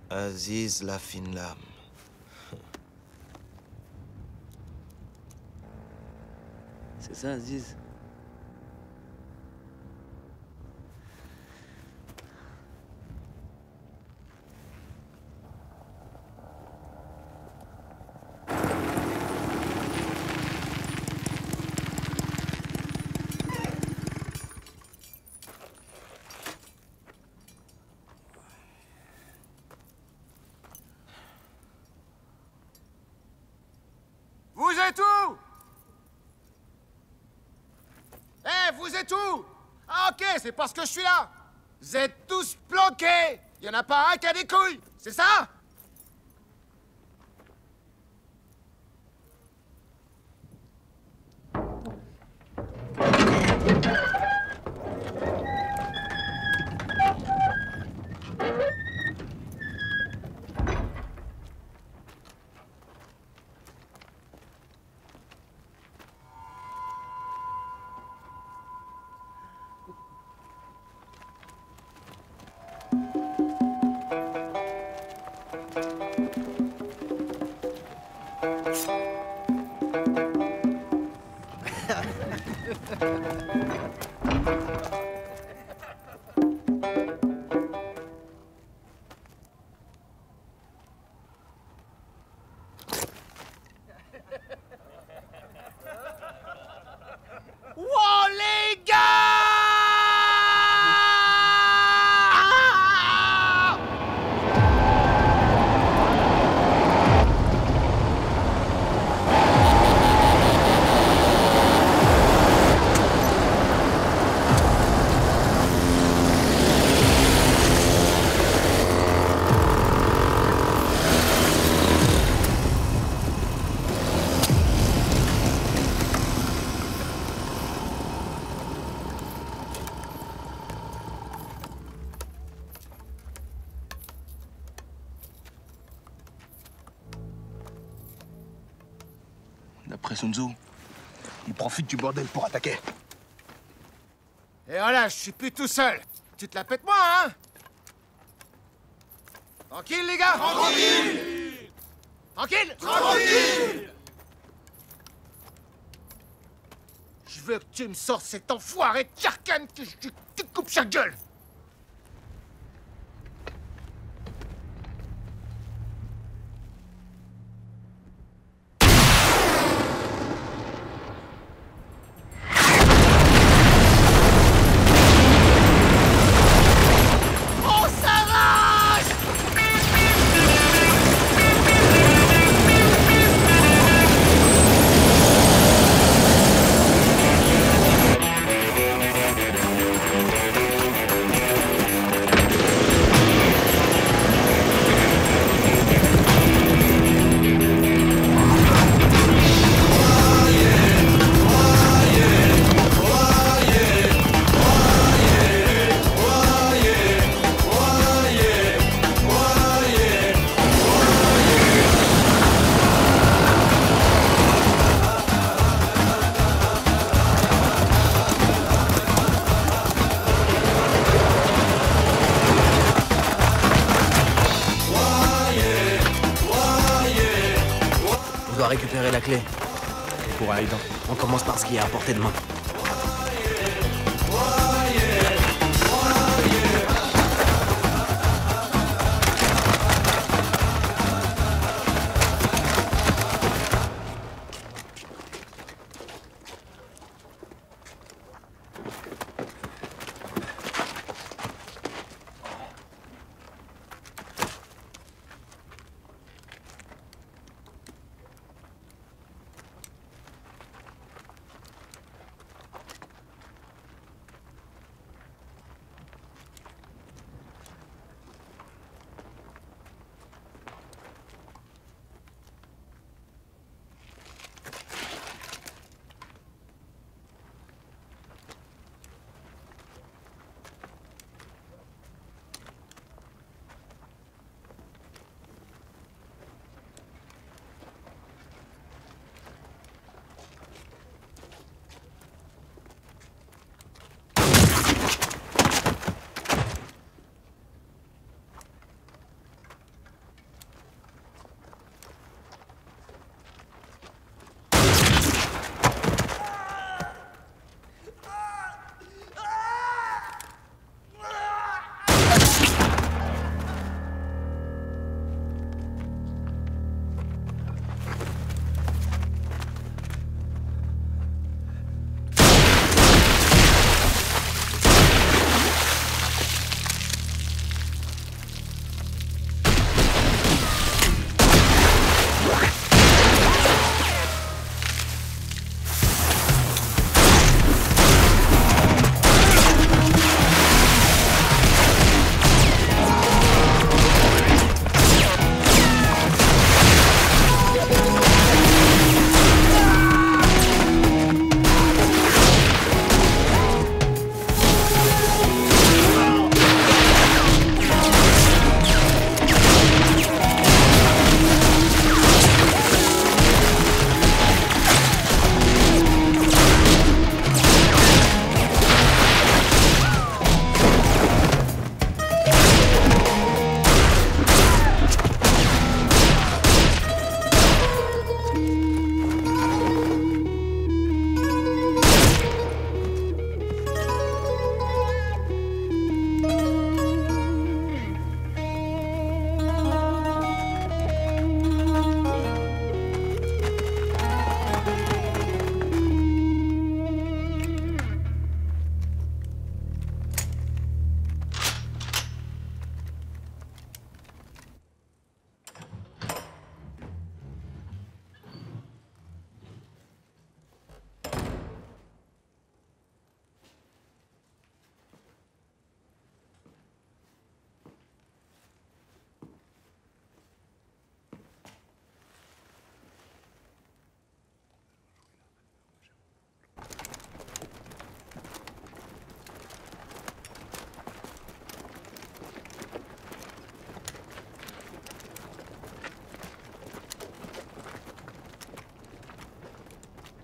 Aziz la fine lame. C'est ça, Aziz? Vous êtes où? Eh, vous êtes où? Ah, ok, c'est parce que je suis là. Vous êtes tous planqués. Il y en a pas un qui a des couilles, c'est ça? Wow, les gars! D'après Sun Tzu, il profite du bordel pour attaquer. Et voilà, je suis plus tout seul. Tu te la pètes moi, hein? Tranquille, les gars! Tranquille! Tranquille! Tranquille! Je veux que tu me sortes cet enfoiré de Sharkan que je te coupe sa gueule! Récupérer la clé. Pour Aïdan. On commence par ce qui est à portée de main.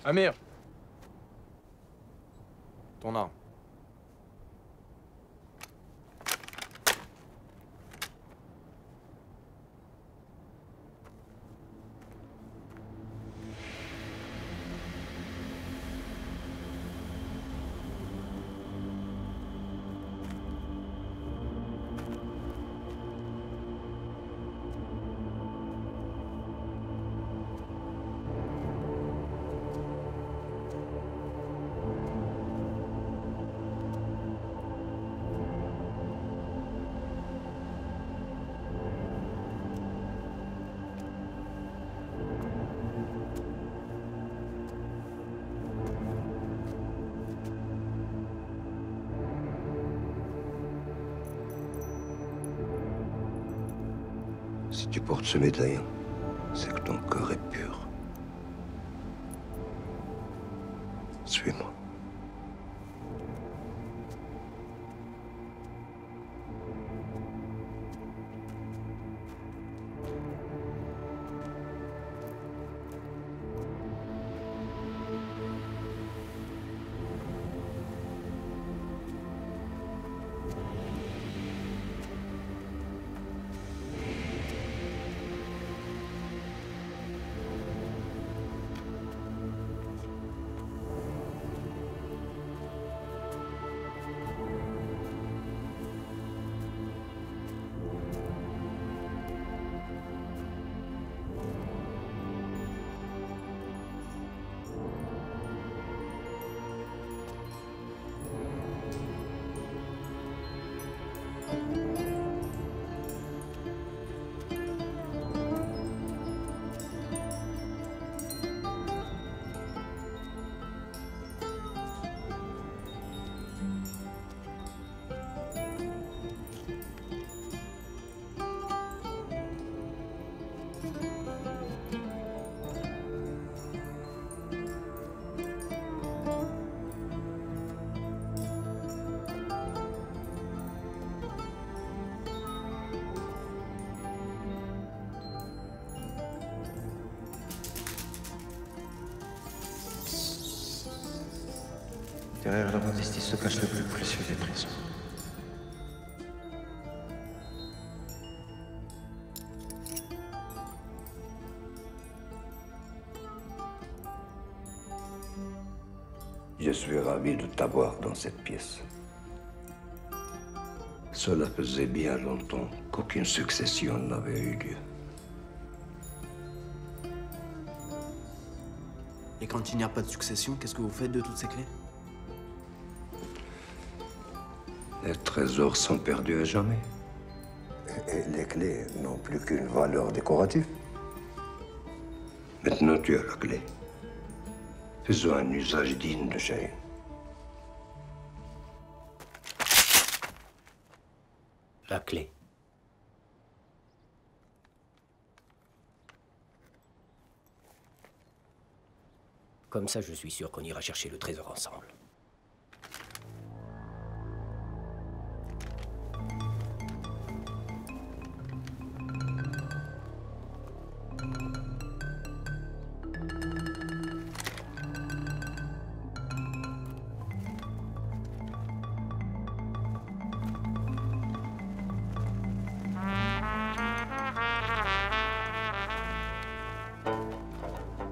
Amir. Ton arme. Si tu portes ce médaillon, c'est que ton cœur est pur. Suis-moi. Derrière la modestie se cache le plus précieux des trésors. Je suis ravi de t'avoir dans cette pièce. Cela faisait bien longtemps qu'aucune succession n'avait eu lieu. Et quand il n'y a pas de succession, qu'est-ce que vous faites de toutes ces clés? Les trésors sont perdus à jamais. Et les clés n'ont plus qu'une valeur décorative. Maintenant, tu as la clé. Faisons un usage digne de Shaheen. La clé. Comme ça, je suis sûr qu'on ira chercher le trésor ensemble.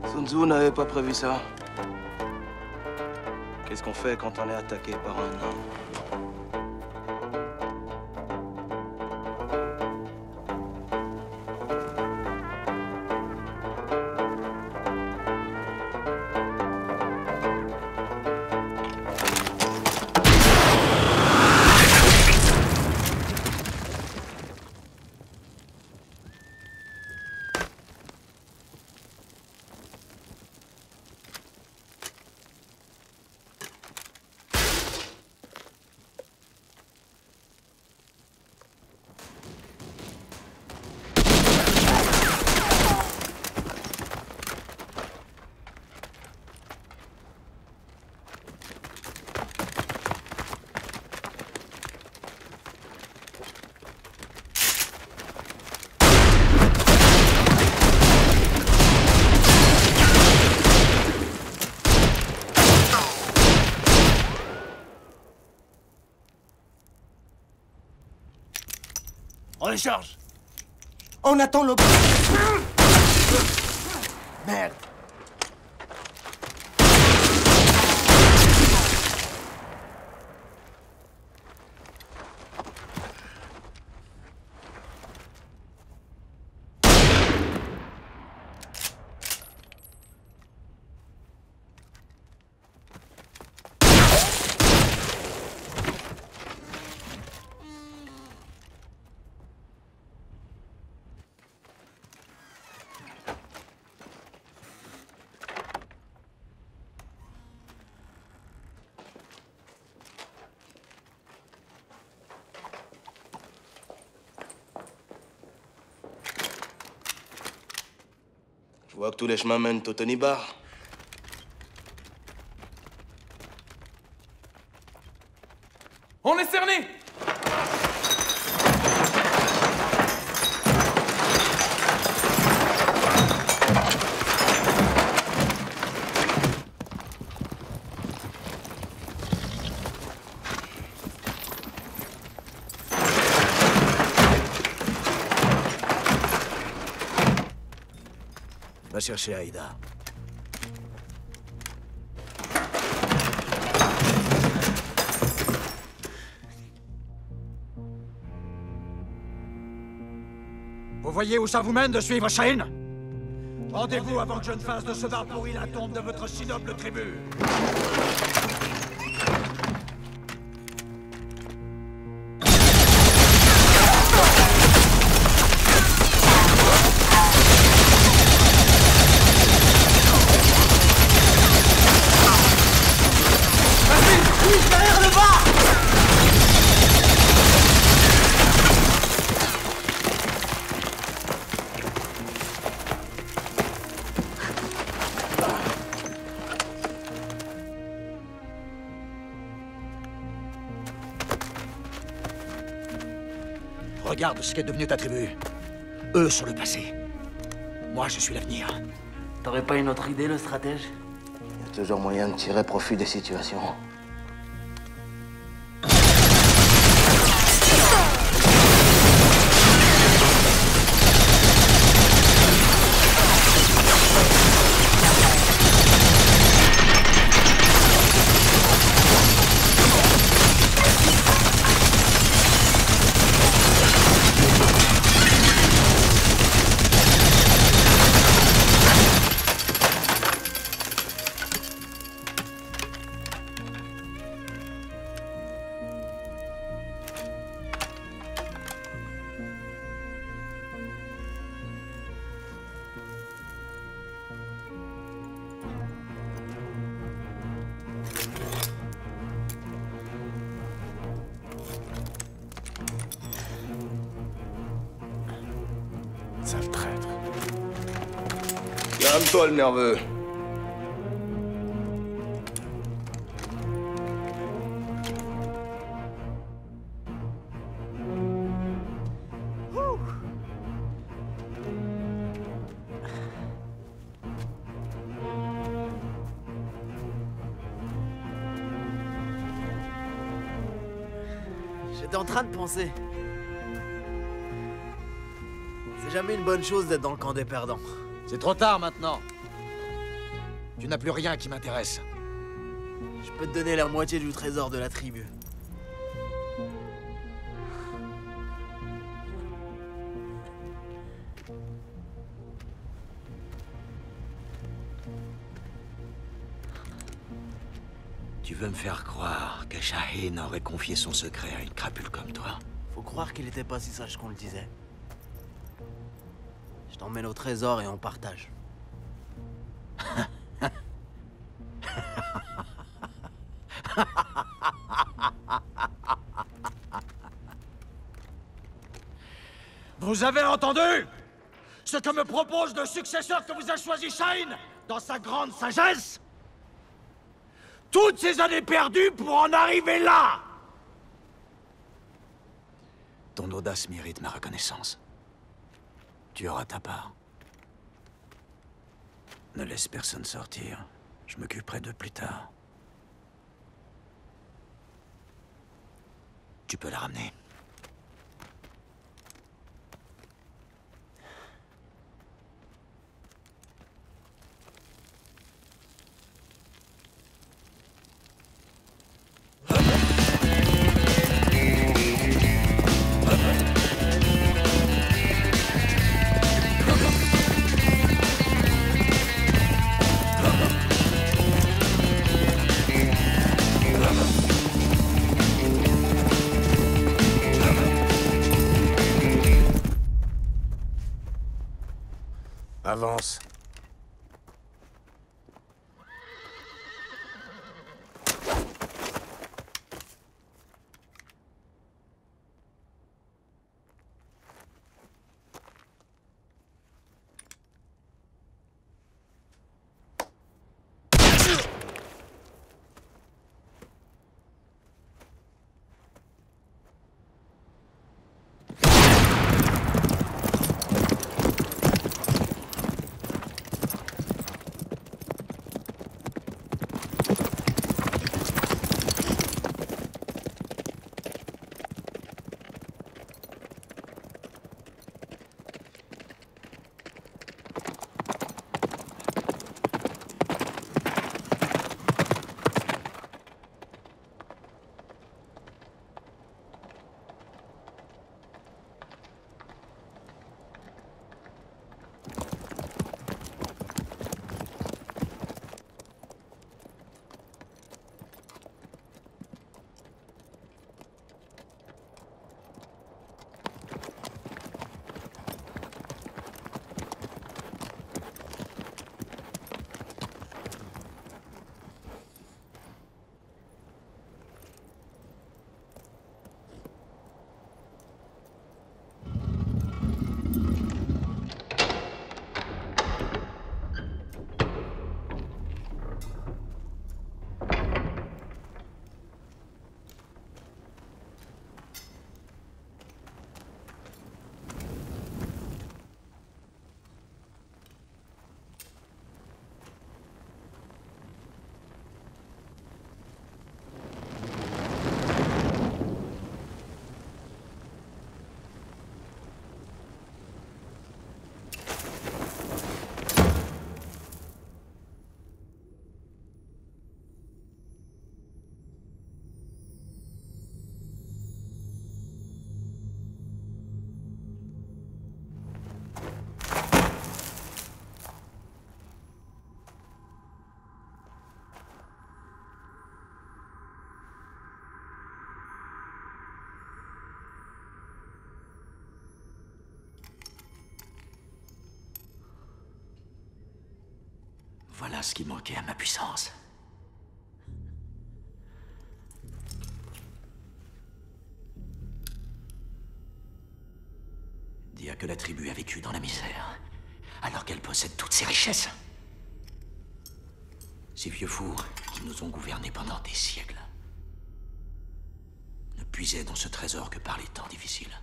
Sun Tzu n'avait pas prévu ça. Qu'est-ce qu'on fait quand on est attaqué par un homme? recharge. On attend le... Merde. Je vois que tous les chemins mènent au Tony Bar. On est cerné! Va chercher Aïda. Vous voyez où ça vous mène de suivre Shaheen? Rendez-vous avant que je ne fasse de ce bar pourri la tombe de votre si noble tribu. Derrière le bar! Regarde ce qu'est devenu ta tribu. Eux sont le passé. Moi, je suis l'avenir. T'aurais pas une autre idée, le stratège? Il y a toujours moyen de tirer profit des situations. Sale traître. Calme-toi, le nerveux. J'étais en train de penser. C'est jamais une bonne chose d'être dans le camp des perdants. C'est trop tard maintenant. Tu n'as plus rien qui m'intéresse. Je peux te donner la moitié du trésor de la tribu. Tu veux me faire croire que Shaheen aurait confié son secret à une crapule comme toi? Faut croire qu'il était pas si sage qu'on le disait. Je t'emmène au trésor et on partage. Vous avez entendu ce que me propose le successeur que vous a choisi Shaheen dans sa grande sagesse? Toutes ces années perdues pour en arriver là! Ton audace mérite ma reconnaissance. Tu auras ta part. Ne laisse personne sortir. Je m'occuperai d'eux plus tard. Tu peux la ramener. Avance. Voilà ce qui manquait à ma puissance. Dire que la tribu a vécu dans la misère, alors qu'elle possède toutes ses richesses. Ces vieux fous qui nous ont gouvernés pendant des siècles ne puisaient dans ce trésor que par les temps difficiles.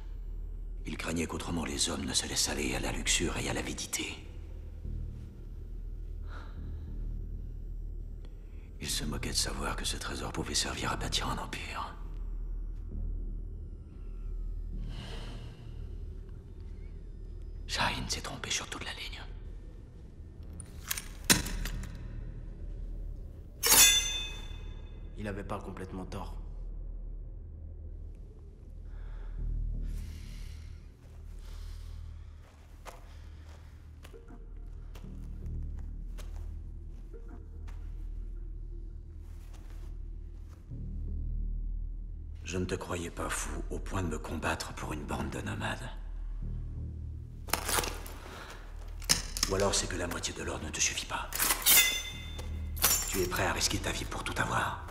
Ils craignaient qu'autrement les hommes ne se laissent aller à la luxure et à l'avidité. Ils se moquaient de savoir que ce trésor pouvait servir à bâtir un empire. Shahin s'est trompé sur toute la ligne. Il avait pas complètement tort. Je ne te croyais pas fou au point de me combattre pour une bande de nomades. Ou alors c'est que la moitié de l'or ne te suffit pas. Tu es prêt à risquer ta vie pour tout avoir.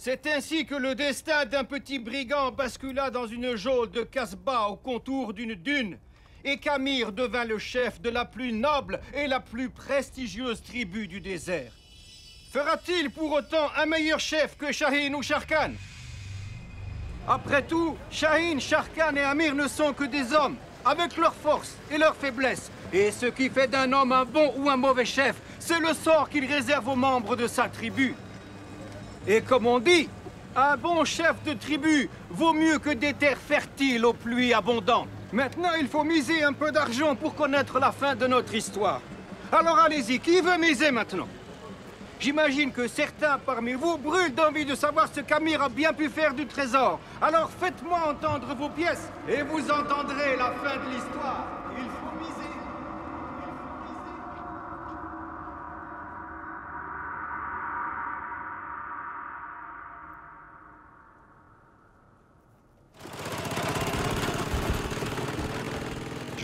C'est ainsi que le destin d'un petit brigand bascula dans une geôle de Casbah au contour d'une dune, et qu'Amir devint le chef de la plus noble et la plus prestigieuse tribu du désert. Fera-t-il pour autant un meilleur chef que Shahin ou Sharkan? Après tout, Shahin, Sharkan et Amir ne sont que des hommes, avec leurs forces et leurs faiblesses. Et ce qui fait d'un homme un bon ou un mauvais chef, c'est le sort qu'il réserve aux membres de sa tribu. Et comme on dit, un bon chef de tribu vaut mieux que des terres fertiles aux pluies abondantes. Maintenant, il faut miser un peu d'argent pour connaître la fin de notre histoire. Alors allez-y, qui veut miser maintenant? J'imagine que certains parmi vous brûlent d'envie de savoir ce qu'Amir a bien pu faire du trésor. Alors faites-moi entendre vos pièces et vous entendrez la fin de l'histoire. Il faut miser.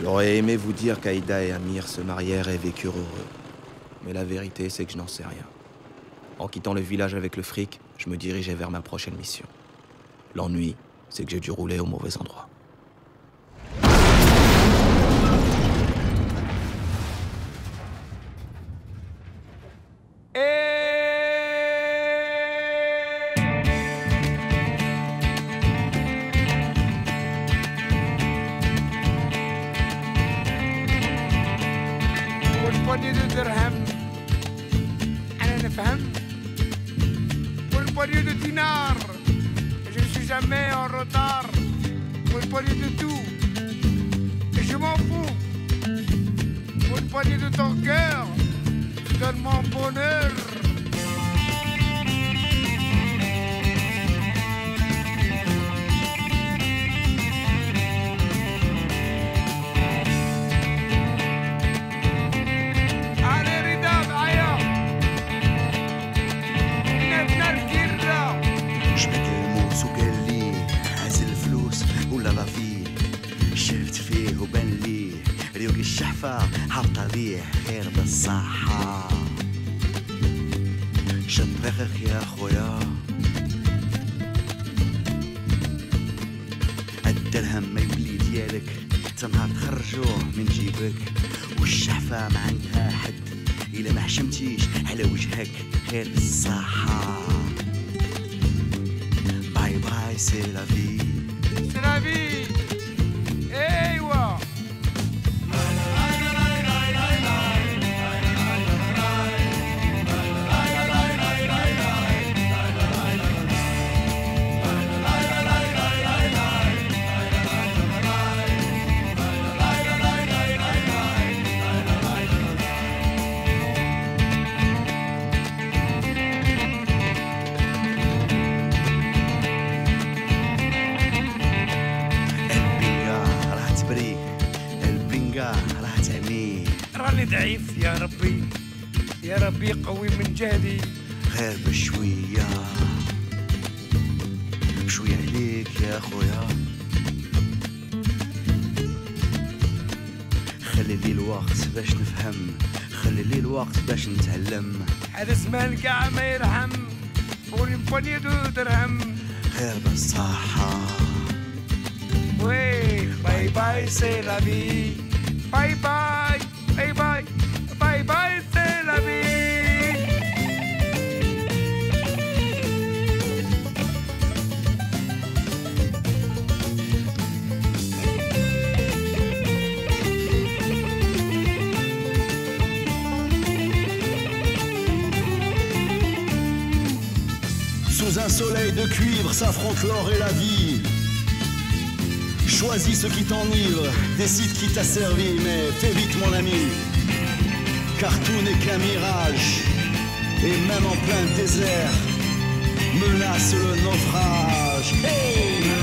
J'aurais aimé vous dire qu'Aïda et Amir se marièrent et vécurent heureux. Mais la vérité, c'est que je n'en sais rien. En quittant le village avec le fric, je me dirigeais vers ma prochaine mission. L'ennui, c'est que j'ai dû rouler au mauvais endroit. والبني دو درهم أنا نفهم والبني دو دينار je ne suis jamais en retard والبني de tout et je m'en fous والبني de ton cœur donne mon bonheur. الشحفة حاط عليه خير بالصحة شد ريقك يا خويا الدرهم ما يولي ديالك تنهار تخرجوه من جيبك والشحفة ما عندها حد إلا ما حشمتيش على وجهك خير بالصحة باي باي سي لا في سي لا في ايوا ضعيف يا ربي يا ربي قوي من جهدي. غير بشوية بشوية عليك يا خويا، خلي لي الوقت باش نفهم، خلي لي الوقت باش نتعلم. هذا زمان كاع ما يرحم بوني بوني دو درهم. غير بالصحة وي باي باي سي لا في، باي باي باي باي باي باي سي لا في. Sous un soleil de cuivre s'affrontent l'or et la vie. Choisis ce qui t'enivre, décide qui t'a servi, mais fais vite mon ami, car tout n'est qu'un mirage, et même en plein désert, menace le naufrage. Hey!